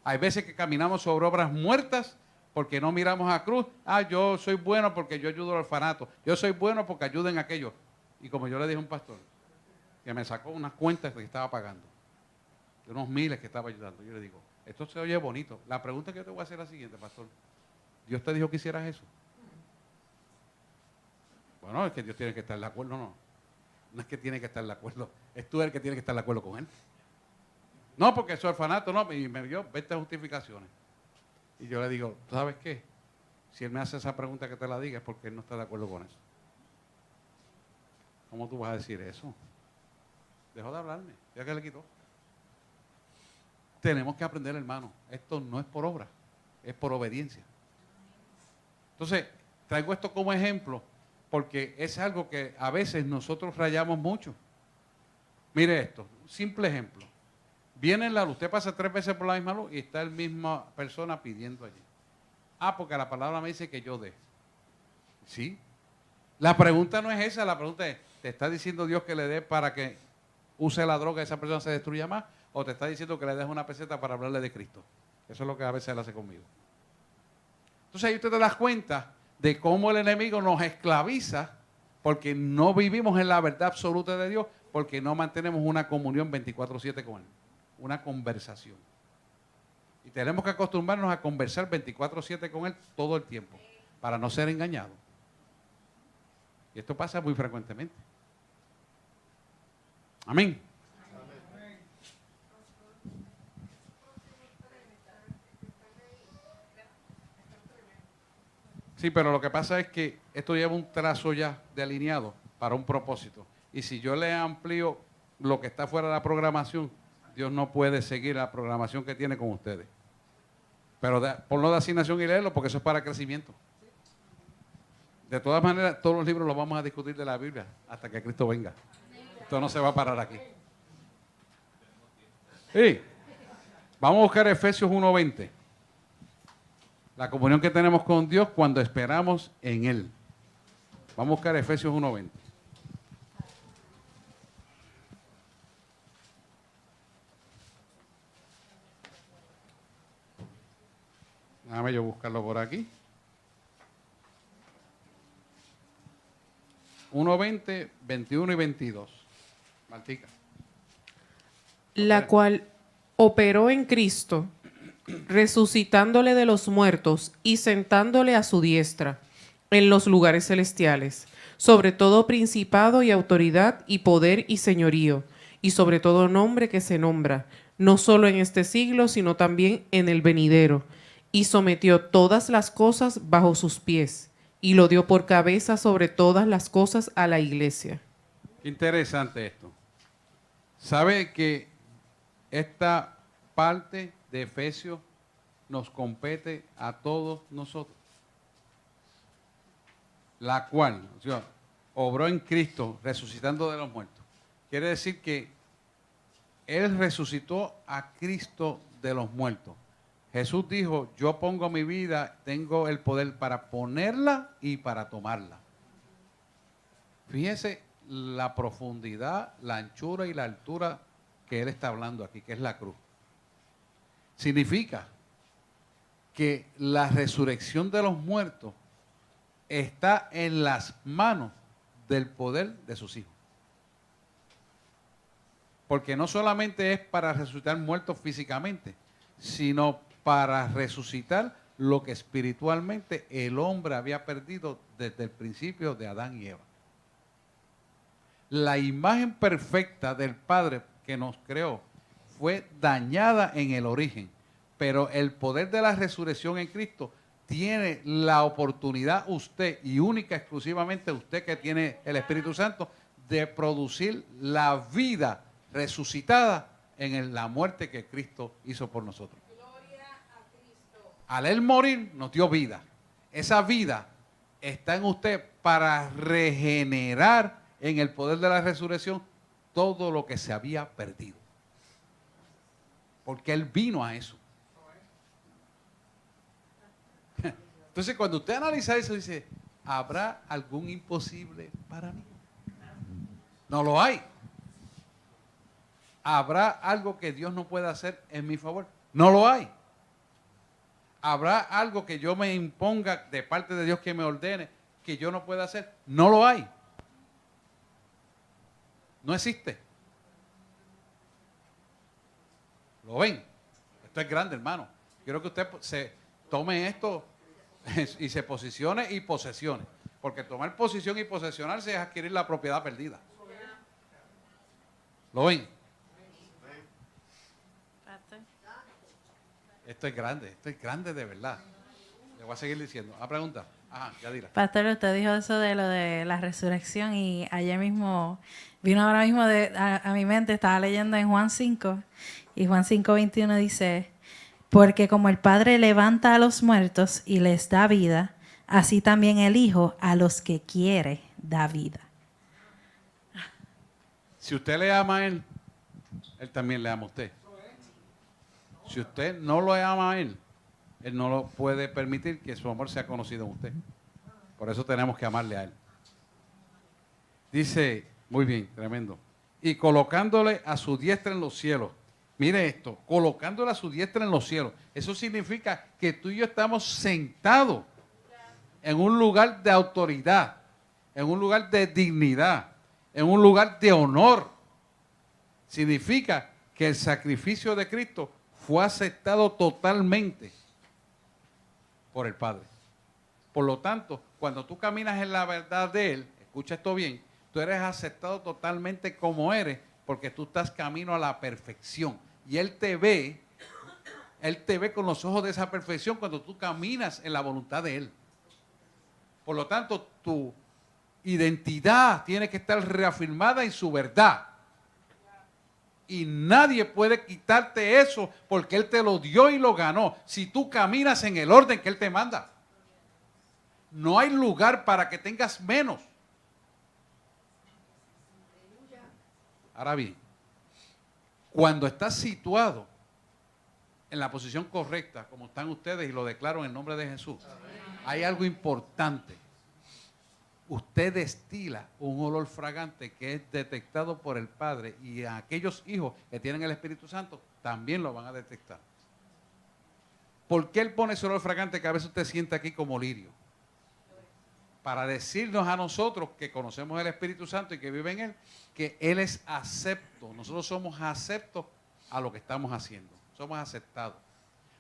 Hay veces que caminamos sobre obras muertas porque no miramos a cruz. Yo soy bueno porque yo ayudo al orfanato, yo soy bueno porque ayudo en aquello. Y como yo le dije a un pastor, que me sacó unas cuentas que estaba pagando, de unos miles que estaba ayudando, yo le digo, esto se oye bonito. La pregunta que yo te voy a hacer es la siguiente, pastor. ¿Dios te dijo que hicieras eso? Bueno, es que Dios tiene que estar de acuerdo. No es que tiene que estar de acuerdo. Es tú el que tiene que estar de acuerdo con Él. No, porque es orfanato, no. Y me dio 20 justificaciones. Y yo le digo, ¿tú sabes qué? Si Él me hace esa pregunta que te la diga es porque Él no está de acuerdo con eso. ¿Cómo tú vas a decir eso? Dejó de hablarme. Ya que le quitó. Tenemos que aprender, hermano. Esto no es por obra, es por obediencia. Entonces, Traigo esto como ejemplo porque es algo que a veces nosotros rayamos mucho. Mire esto, simple ejemplo. Viene la luz, usted pasa 3 veces por la misma luz y está la misma persona pidiendo allí. Ah, porque la palabra me dice que yo dé. ¿Sí? La pregunta no es esa, la pregunta es, ¿te está diciendo Dios que le dé para que use la droga y esa persona se destruya más? ¿O te está diciendo que le des una peseta para hablarle de Cristo? Eso es lo que a veces él hace conmigo. Entonces ahí usted te das cuenta de cómo el enemigo nos esclaviza porque no vivimos en la verdad absoluta de Dios, porque no mantenemos una comunión 24/7 con Él, una conversación. Y tenemos que acostumbrarnos a conversar 24/7 con Él todo el tiempo, para no ser engañados. Y esto pasa muy frecuentemente. Amén. Sí, pero lo que pasa es que esto lleva un trazo ya delineado para un propósito. Y si yo le amplío lo que está fuera de la programación, Dios no puede seguir la programación que tiene con ustedes. Pero ponlo de asignación y léelo porque eso es para crecimiento. De todas maneras, todos los libros los vamos a discutir de la Biblia hasta que Cristo venga. Esto no se va a parar aquí. Sí. Vamos a buscar Efesios 1:20. La comunión que tenemos con Dios cuando esperamos en Él. Vamos a buscar Efesios 1:20. Déjame yo buscarlo por aquí. 1:20, 21 y 22. Martica. La cual operó en Cristo, resucitándole de los muertos y sentándole a su diestra en los lugares celestiales, sobre todo principado y autoridad y poder y señorío, y sobre todo nombre que se nombra, no solo en este siglo, sino también en el venidero, y sometió todas las cosas bajo sus pies, y lo dio por cabeza sobre todas las cosas a la iglesia. Qué interesante esto. ¿Sabe que esta parte de Efesios nos compete a todos nosotros? La cual, o sea, obró en Cristo resucitando de los muertos. Quiere decir que Él resucitó a Cristo de los muertos. Jesús dijo, yo pongo mi vida, tengo el poder para ponerla y para tomarla. Fíjese la profundidad, la anchura y la altura que Él está hablando aquí, que es la cruz. Significa que la resurrección de los muertos está en las manos del poder de sus hijos. Porque no solamente es para resucitar muertos físicamente, sino para resucitar lo que espiritualmente el hombre había perdido desde el principio de Adán y Eva. La imagen perfecta del Padre que nos creó fue dañada en el origen, pero el poder de la resurrección en Cristo tiene la oportunidad usted, y única exclusivamente usted que tiene el Espíritu Santo, de producir la vida resucitada en la muerte que Cristo hizo por nosotros. Al Él morir nos dio vida. Esa vida está en usted para regenerar en el poder de la resurrección todo lo que se había perdido. Porque Él vino a eso. Entonces cuando usted analiza eso dice, ¿habrá algún imposible para mí? No lo hay. ¿Habrá algo que Dios no pueda hacer en mi favor? No lo hay. ¿Habrá algo que yo me imponga de parte de Dios que me ordene que yo no pueda hacer? No lo hay. No existe. ¿Lo ven? Esto es grande, hermano. Quiero que usted se tome esto y se posicione y posesione. Porque tomar posición y posesionarse es adquirir la propiedad perdida. ¿Lo ven? Esto es grande de verdad. Le voy a seguir diciendo. ¿A pregunta? Ajá, Yadira. Pastor, usted dijo eso de lo de la resurrección y ayer mismo, vino ahora mismo a mi mente, estaba leyendo en Juan 5 y Juan 5:21 dice, porque como el Padre levanta a los muertos y les da vida, así también el Hijo a los que quiere da vida. Si usted le ama a Él, Él también le ama a usted. Si usted no lo ama a Él, Él no lo puede permitir que su amor sea conocido en usted. Por eso tenemos que amarle a Él. Dice, muy bien, tremendo. Y colocándole a su diestra en los cielos. Mire esto, colocándole a su diestra en los cielos. Eso significa que tú y yo estamos sentados en un lugar de autoridad, en un lugar de dignidad, en un lugar de honor. Significa que el sacrificio de Cristo fue aceptado totalmente por el Padre. Por lo tanto, cuando tú caminas en la verdad de Él, escucha esto bien, tú eres aceptado totalmente como eres, porque tú estás camino a la perfección. Y Él te ve con los ojos de esa perfección cuando tú caminas en la voluntad de Él. Por lo tanto, tu identidad tiene que estar reafirmada en su verdad. Y nadie puede quitarte eso porque Él te lo dio y lo ganó. Si tú caminas en el orden que Él te manda. No hay lugar para que tengas menos. Ahora bien, cuando estás situado en la posición correcta, como están ustedes y lo declaro en el nombre de Jesús, hay algo importante. Usted destila un olor fragante que es detectado por el Padre y aquellos hijos que tienen el Espíritu Santo también lo van a detectar. ¿Por qué Él pone ese olor fragante que a veces usted siente aquí como lirio? Para decirnos a nosotros que conocemos el Espíritu Santo y que vive en Él, que Él es acepto. Nosotros somos aceptos a lo que estamos haciendo. Somos aceptados.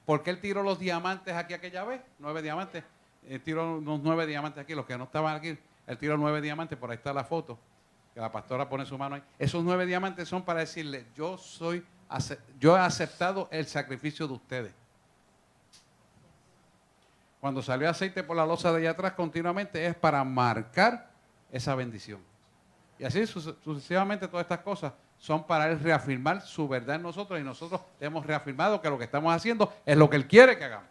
¿Por qué Él tiró los diamantes aquí aquella vez? 9 diamantes. Tiró unos 9 diamantes aquí, los que no estaban aquí. Él tiró 9 diamantes, por ahí está la foto, que la pastora pone su mano ahí. Esos 9 diamantes son para decirle, yo he aceptado el sacrificio de ustedes. Cuando salió aceite por la losa de allá atrás continuamente es para marcar esa bendición. Y así sucesivamente todas estas cosas son para Él reafirmar su verdad en nosotros y nosotros hemos reafirmado que lo que estamos haciendo es lo que Él quiere que hagamos.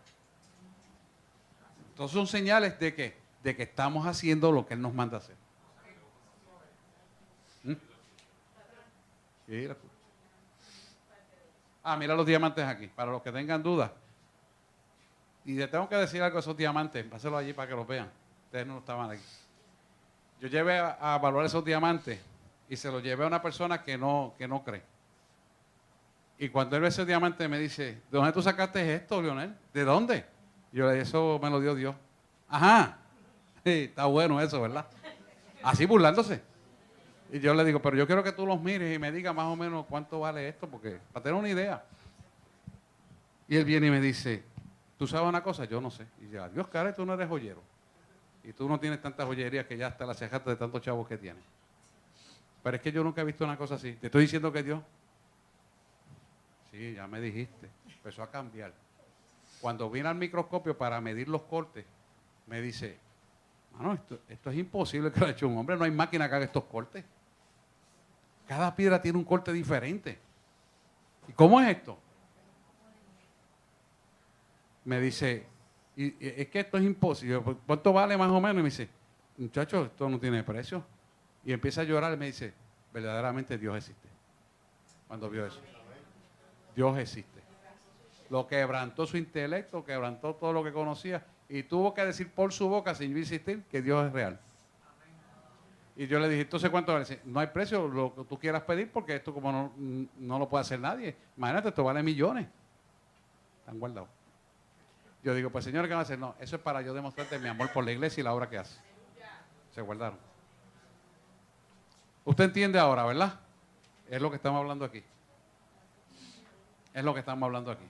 Entonces son señales de que estamos haciendo lo que Él nos manda hacer. Sí, mira los diamantes aquí, para los que tengan dudas. Y le tengo que decir algo de esos diamantes, pásenlo allí para que los vean. Ustedes no estaban aquí. Yo llevé a evaluar esos diamantes y se los llevé a una persona que no cree. Y cuando él ve ese diamante me dice, ¿de dónde tú sacaste esto, Leonel? ¿De dónde? Yo le dije, eso me lo dio Dios. Ajá, sí, está bueno eso, ¿verdad? Así burlándose. Y yo le digo, pero yo quiero que tú los mires y me digas más o menos cuánto vale esto, porque para tener una idea. Y él viene y me dice, ¿tú sabes una cosa? Yo no sé. Y yo, Dios, cara, tú no eres joyero. Y tú no tienes tantas joyerías que ya hasta las cejaste de tantos chavos que tienes. Pero es que yo nunca he visto una cosa así. Te estoy diciendo que Dios. Sí, ya me dijiste. Empezó a cambiar. Cuando vine al microscopio para medir los cortes, me dice, mano, esto es imposible que lo haya hecho un hombre. No hay máquina que haga estos cortes. Cada piedra tiene un corte diferente. ¿Y cómo es esto? Me dice, y es que esto es imposible. ¿Cuánto vale más o menos? Y me dice, muchacho, esto no tiene precio. Y empieza a llorar y me dice, verdaderamente Dios existe. Cuando vio eso. Dios existe. Lo quebrantó su intelecto, quebrantó todo lo que conocía y tuvo que decir por su boca, sin yo insistir, que Dios es real. Y yo le dije, entonces, ¿cuánto vale? Dice, no hay precio, lo que tú quieras pedir, porque esto como no lo puede hacer nadie. Imagínate, esto vale millones. Están guardados. Yo digo, pues señor, ¿qué van a hacer? No, eso es para yo demostrarte mi amor por la iglesia y la obra que hace. Se guardaron. Usted entiende ahora, ¿verdad? Es lo que estamos hablando aquí. Es lo que estamos hablando aquí.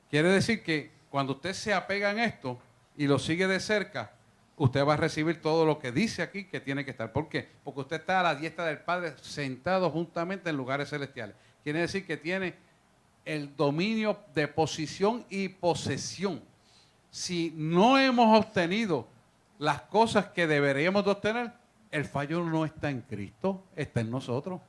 Quiere decir que cuando usted se apega en esto y lo sigue de cerca, usted va a recibir todo lo que dice aquí que tiene que estar. ¿Por qué? Porque usted está a la diestra del Padre sentado juntamente en lugares celestiales. Quiere decir que tiene el dominio de posición y posesión. Si no hemos obtenido las cosas que deberíamos de obtener, el fallo no está en Cristo, está en nosotros.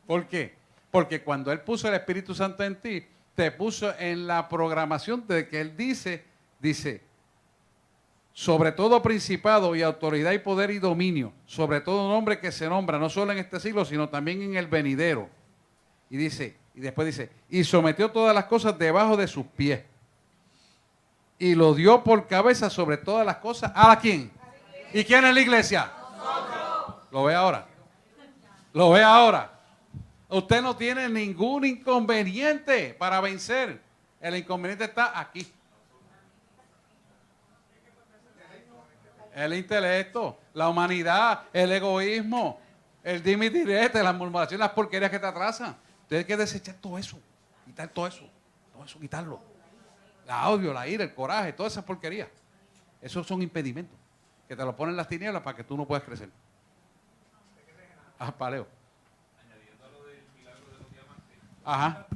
¿Por qué? Porque cuando Él puso el Espíritu Santo en ti, te puso en la programación de que Él dice, sobre todo principado y autoridad y poder y dominio, sobre todo nombre que se nombra, no solo en este siglo, sino también en el venidero. Y después dice, y sometió todas las cosas debajo de sus pies. Y lo dio por cabeza sobre todas las cosas. ¿A quién? ¿Y quién es la iglesia? Nosotros. Lo ve ahora. Lo ve ahora. Usted no tiene ningún inconveniente para vencer. El inconveniente está aquí. El intelecto, la humanidad, el egoísmo, el dime y direte, las murmuraciones, las porquerías que te atrasan. Usted hay que desechar todo eso, quitar todo eso, quitarlo. La odio, la ira, el coraje, todas esas porquerías. Esos son impedimentos que te lo ponen las tinieblas para que tú no puedas crecer. Paleo. Añadiendo a lo del milagro de los diamantes. Ajá.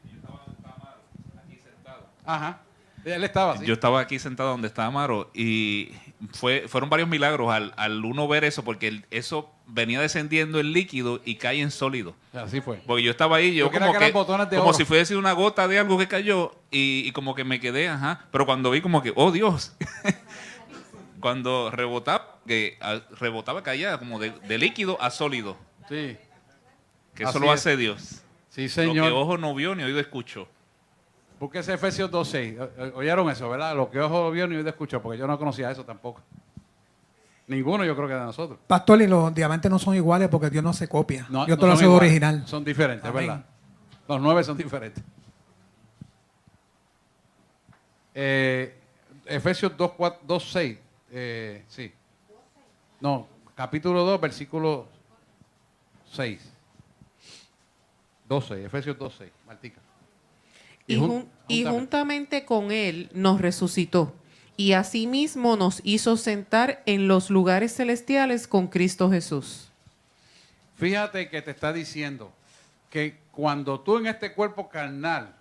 Yo estaba donde estaba Amaro, aquí sentado. Ajá. Él estaba así. Yo estaba aquí sentado donde estaba Amaro y fueron varios milagros al uno ver eso, porque eso venía descendiendo en líquido y cae en sólido. Así fue. Porque yo estaba ahí, yo creía como que eran botones de como oro. si fuese una gota de algo que cayó y como que me quedé, pero cuando vi como que, oh Dios, cuando rebotaba caía como de líquido a sólido, Sí. que eso Así lo es. hace Dios. Sí, Lo señor. que ojo no vio ni oído escuchó. Búsquese Efesios 2.6. Oyeron eso, ¿verdad? Lo que ojo vio ni oído escuchó, porque yo no conocía eso tampoco. Ninguno, yo creo que de nosotros. Pastor, y los diamantes no son iguales porque Dios no se copia. No, Yo no te lo son hago iguales, original. Son diferentes, Amén. ¿verdad? Los 9 son diferentes. Efesios 2.6. Sí. No, capítulo 2, versículo 6. 2.6, Efesios 2.6. Martica. Y juntamente con él nos resucitó, y asimismo nos hizo sentar en los lugares celestiales con Cristo Jesús. Fíjate que te está diciendo que cuando tú en este cuerpo carnal,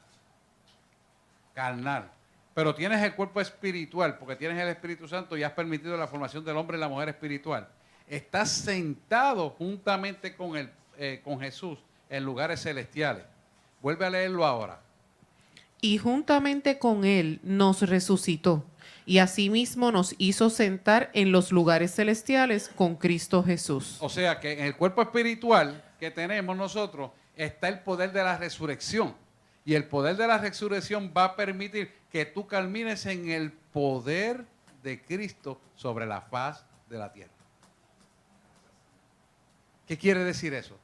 pero tienes el cuerpo espiritual, porque tienes el Espíritu Santo y has permitido la formación del hombre y la mujer espiritual, estás sentado juntamente con Jesús en lugares celestiales. Vuelve a leerlo ahora. Y juntamente con él nos resucitó, y asimismo nos hizo sentar en los lugares celestiales con Cristo Jesús. O sea que en el cuerpo espiritual que tenemos nosotros está el poder de la resurrección. Y el poder de la resurrección va a permitir que tú camines en el poder de Cristo sobre la faz de la tierra. ¿Qué quiere decir eso?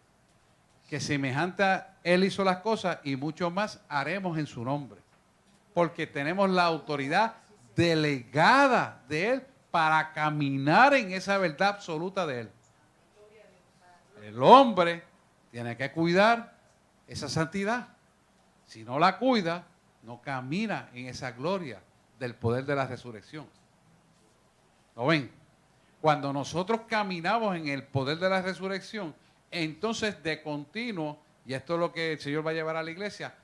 Que semejante a Él hizo las cosas y mucho más haremos en su nombre. Porque tenemos la autoridad delegada de Él para caminar en esa verdad absoluta de Él. El hombre tiene que cuidar esa santidad. Si no la cuida, no camina en esa gloria del poder de la resurrección. ¿Lo ven? Cuando nosotros caminamos en el poder de la resurrección, entonces de continuo, y esto es lo que el Señor va a llevar a la iglesia,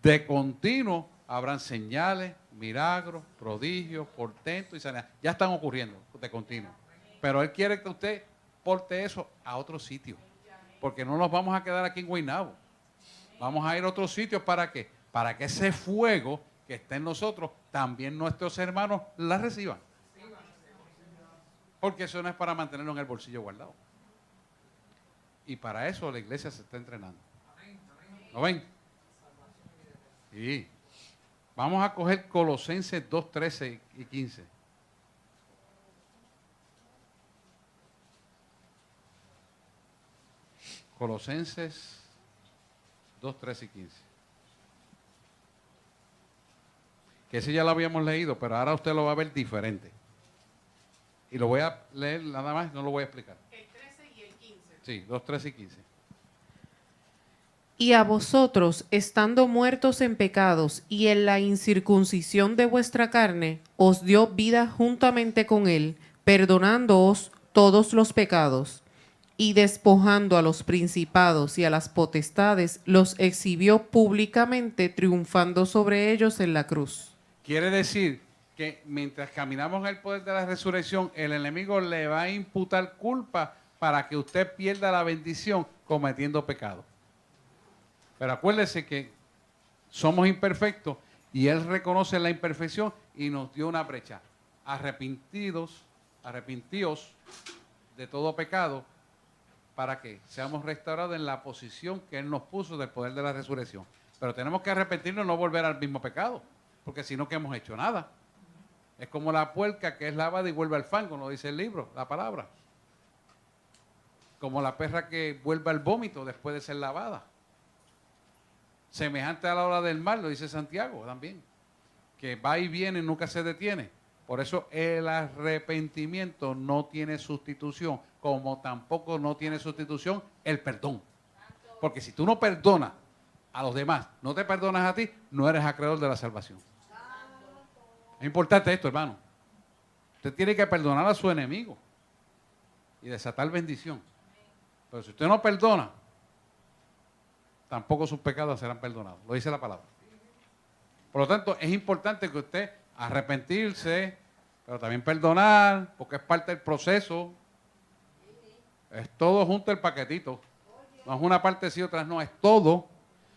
de continuo habrán señales, milagros, prodigios, portentos y sanidad. Ya están ocurriendo de continuo. Pero Él quiere que usted porte eso a otro sitio. Porque no nos vamos a quedar aquí en Guaynabo. Vamos a ir a otros sitios. ¿Para qué? Para que ese fuego que está en nosotros, también nuestros hermanos la reciban. Porque eso no es para mantenerlo en el bolsillo guardado. Y para eso la iglesia se está entrenando. ¿Lo ven? Sí. Vamos a coger Colosenses 2, 13 y 15. Colosenses 2, 13 y 15. Que ese ya lo habíamos leído, pero ahora usted lo va a ver diferente. Y lo voy a leer nada más, no lo voy a explicar. El 13 y el 15. Sí, 2, 13 y 15. Y a vosotros, estando muertos en pecados y en la incircuncisión de vuestra carne, os dio vida juntamente con él, perdonándoos todos los pecados, y despojando a los principados y a las potestades, los exhibió públicamente, triunfando sobre ellos en la cruz. Quiere decir que mientras caminamos en el poder de la resurrección, el enemigo le va a imputar culpa para que usted pierda la bendición cometiendo pecado. Pero acuérdese que somos imperfectos y Él reconoce la imperfección y nos dio una brecha. Arrepentíos de todo pecado para que seamos restaurados en la posición que Él nos puso del poder de la resurrección. Pero tenemos que arrepentirnos y no volver al mismo pecado, porque si no, que hemos hecho nada. Es como la puerca que es lavada y vuelve al fango, no dice el libro, la palabra. Como la perra que vuelve al vómito después de ser lavada. Semejante a la hora del mar, lo dice Santiago también, que va y viene y nunca se detiene. Por eso el arrepentimiento no tiene sustitución, como tampoco no tiene sustitución el perdón. Porque si tú no perdonas a los demás, no te perdonas a ti, no eres acreedor de la salvación. Es importante esto, hermano. Usted tiene que perdonar a su enemigo y desatar bendición. Pero si usted no perdona, tampoco sus pecados serán perdonados. Lo dice la palabra. Por lo tanto, es importante que usted arrepentirse, pero también perdonar, porque es parte del proceso. Es todo junto el paquetito. No es una parte sí, otra no, es todo.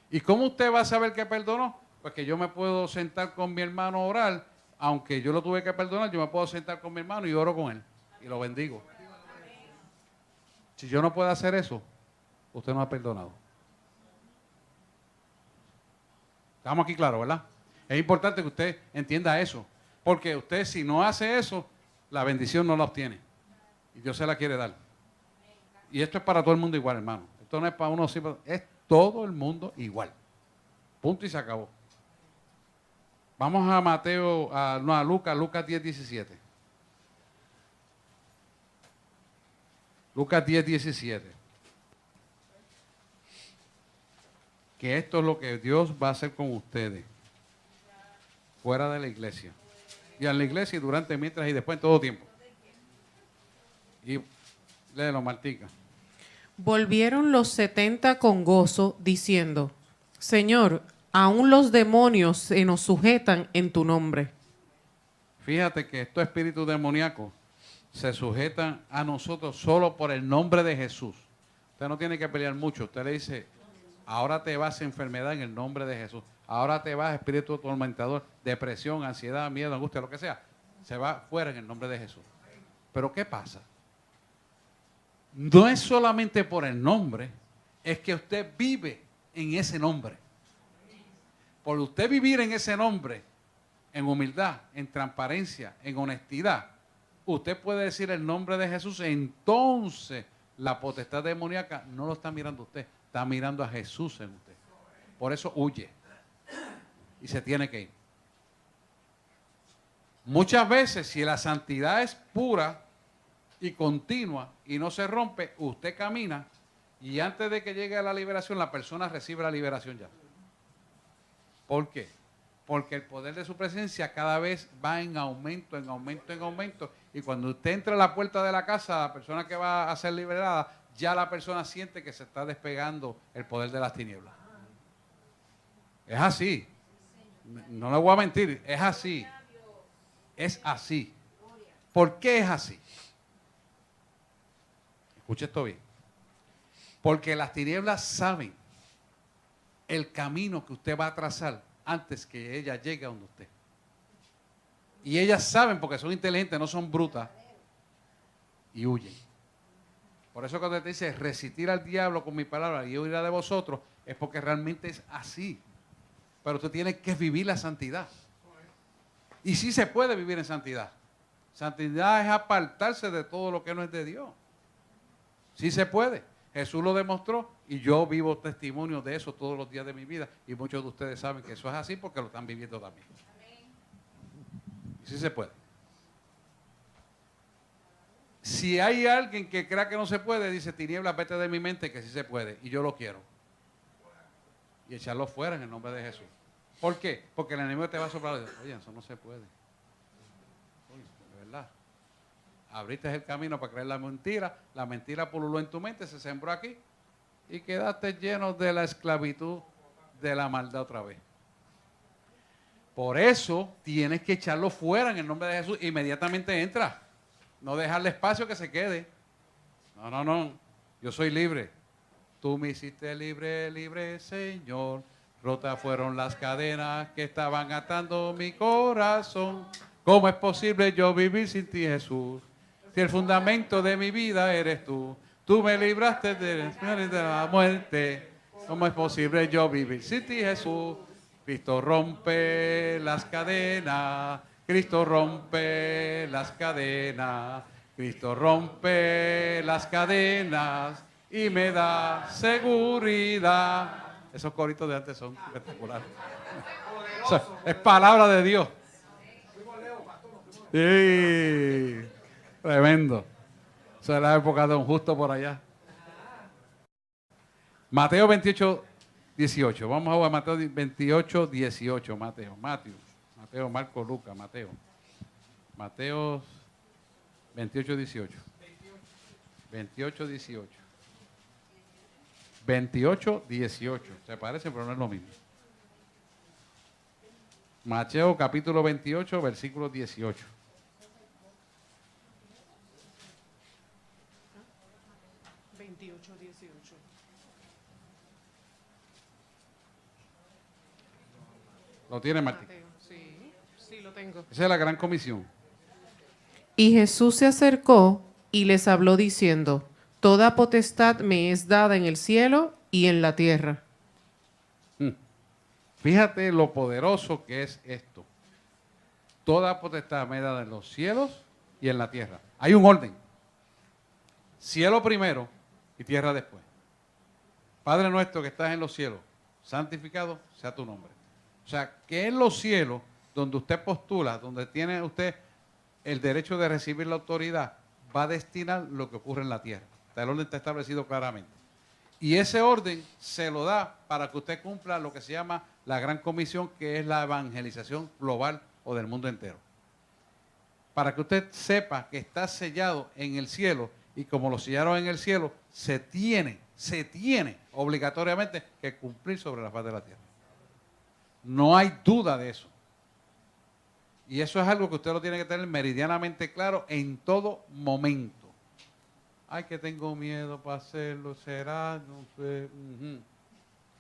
¿Y cómo usted va a saber que perdonó? Pues que yo me puedo sentar con mi hermano a orar, aunque yo lo tuve que perdonar, yo me puedo sentar con mi hermano y oro con él y lo bendigo. Si yo no puedo hacer eso, usted no ha perdonado. Estamos aquí claros, ¿verdad? Es importante que usted entienda eso, porque usted si no hace eso, la bendición no la obtiene y Dios se la quiere dar. Y esto es para todo el mundo igual, hermano. Esto no es para uno, es todo el mundo igual. Punto y se acabó. Vamos a a Lucas 10, 17. Lucas 10, 17. Que esto es lo que Dios va a hacer con ustedes. Fuera de la iglesia. Y en la iglesia y durante, mientras y después en todo tiempo. Y léelo, Martica. Volvieron los 70 con gozo, diciendo, Señor, aún los demonios se nos sujetan en tu nombre. Fíjate que estos espíritus demoníacos se sujetan a nosotros solo por el nombre de Jesús. Usted no tiene que pelear mucho. Usted le dice, ahora te vas enfermedad en el nombre de Jesús. Ahora te vas espíritu atormentador, depresión, ansiedad, miedo, angustia, lo que sea. Se va fuera en el nombre de Jesús. Pero ¿qué pasa? No es solamente por el nombre, es que usted vive en ese nombre. Por usted vivir en ese nombre, en humildad, en transparencia, en honestidad, usted puede decir el nombre de Jesús, entonces la potestad demoníaca no lo está mirando usted, está mirando a Jesús en usted. Por eso huye y se tiene que ir. Muchas veces, si la santidad es pura y continua y no se rompe, usted camina y antes de que llegue a la liberación, la persona recibe la liberación ya. ¿Por qué? Porque el poder de su presencia cada vez va en aumento, en aumento, en aumento. Y cuando usted entra a la puerta de la casa, la persona que va a ser liberada, ya la persona siente que se está despegando el poder de las tinieblas. Es así. No le voy a mentir, es así. Es así. ¿Por qué es así? Escuche esto bien. Porque las tinieblas saben el camino que usted va a trazar antes que ella llegue a donde usted. Y ellas saben, porque son inteligentes, no son brutas, y huyen. Por eso cuando te dice resistir al diablo con mi palabra y huirá de vosotros, es porque realmente es así. Pero usted tiene que vivir la santidad. Y sí se puede vivir en santidad. Santidad es apartarse de todo lo que no es de Dios. Sí se puede. Jesús lo demostró y yo vivo testimonio de eso todos los días de mi vida. Y muchos de ustedes saben que eso es así porque lo están viviendo también. Sí se puede. Si hay alguien que crea que no se puede, dice, tinieblas, vete de mi mente, que sí se puede. Y yo lo quiero. Y echarlo fuera en el nombre de Jesús. ¿Por qué? Porque el enemigo te va a soplar y dice, oye, eso no se puede. Oye, de verdad. Abriste el camino para creer la mentira pululó en tu mente, se sembró aquí y quedaste lleno de la esclavitud de la maldad otra vez. Por eso tienes que echarlo fuera en el nombre de Jesús. Inmediatamente entra. No dejarle espacio que se quede. No. Yo soy libre. Tú me hiciste libre, libre, Señor. rotas fueron las cadenas que estaban atando mi corazón. ¿Cómo es posible yo vivir sin ti, Jesús? Si el fundamento de mi vida eres tú. Tú me libraste de la muerte. ¿Cómo es posible yo vivir sin ti, Jesús? Cristo rompe las cadenas. Cristo rompe las cadenas. Cristo rompe las cadenas y me da seguridad. Esos coritos de antes son espectaculares. O sea, es palabra de Dios. Sí, tremendo. Esa es la época de un justo por allá. Mateo 28, 18. Vamos a ver Mateo 28, 18. Mateo, Marco, Lucas, Mateo. Mateo 28, 18. 28, 18. 28, 18. Se parecen, pero no es lo mismo. Mateo capítulo 28, versículo 18. ¿Lo tiene Martín? Sí, lo tengo. Esa es la gran comisión. Y Jesús se acercó y les habló diciendo, toda potestad me es dada en el cielo y en la tierra. Fíjate lo poderoso que es esto. Toda potestad me es dada en los cielos y en la tierra. Hay un orden. Cielo primero y tierra después. Padre nuestro que estás en los cielos, santificado sea tu nombre. O sea, que en los cielos, donde usted postula, donde tiene usted el derecho de recibir la autoridad, va a destinar lo que ocurre en la tierra. El orden está establecido claramente. Y ese orden se lo da para que usted cumpla lo que se llama la gran comisión, que es la evangelización global o del mundo entero. Para que usted sepa que está sellado en el cielo, y como lo sellaron en el cielo, se tiene obligatoriamente que cumplir sobre la faz de la tierra. No hay duda de eso. Y eso es algo que usted lo tiene que tener meridianamente claro en todo momento. Ay, que tengo miedo para hacerlo, será, no sé.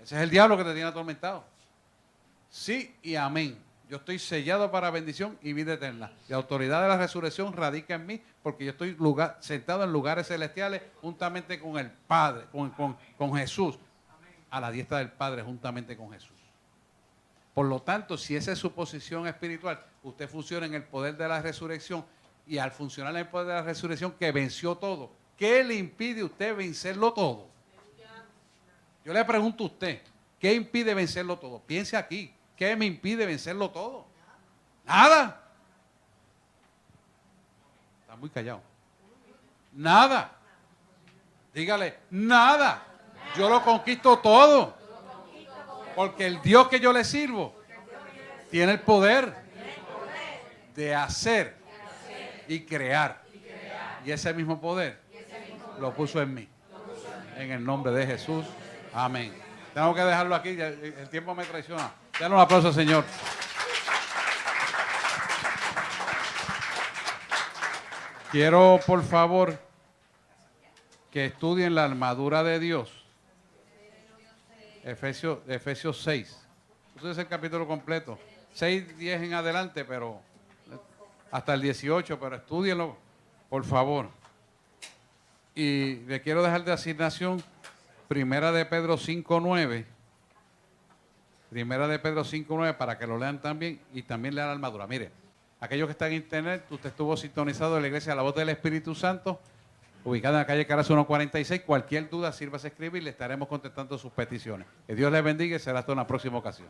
Ese es el diablo que te tiene atormentado. Sí y amén. Yo estoy sellado para bendición y vida eterna. La autoridad de la resurrección radica en mí porque yo estoy sentado en lugares celestiales juntamente con el Padre, con Jesús. A la diestra del Padre juntamente con Jesús. Por lo tanto, si esa es su posición espiritual, usted funciona en el poder de la resurrección y al funcionar en el poder de la resurrección que venció todo, ¿qué le impide a usted vencerlo todo? Yo le pregunto a usted, ¿qué impide vencerlo todo? Piense aquí, ¿qué me impide vencerlo todo? Nada. Está muy callado. Nada. Dígale, nada. Yo lo conquisto todo. Porque el Dios que yo le sirvo tiene el poder de hacer y crear. Y ese mismo poder lo puso en mí. En el nombre de Jesús. Amén. Tengo que dejarlo aquí. El tiempo me traiciona. Dale un aplauso, Señor. Quiero, por favor, que estudien la armadura de Dios. Efesios 6. Ese es el capítulo completo. 6, 10 en adelante, pero hasta el 18, pero estúdienlo, por favor. Y le quiero dejar de asignación Primera de Pedro 5:9. Primera de Pedro 5:9 para que lo lean también y también lean la armadura. Mire, aquellos que están en internet, usted estuvo sintonizado en la iglesia La Voz del Espíritu Santo, ubicada en la calle Carazo 146. Cualquier duda, sírvase a escribir, le estaremos contestando sus peticiones. Que Dios les bendiga y será hasta una próxima ocasión.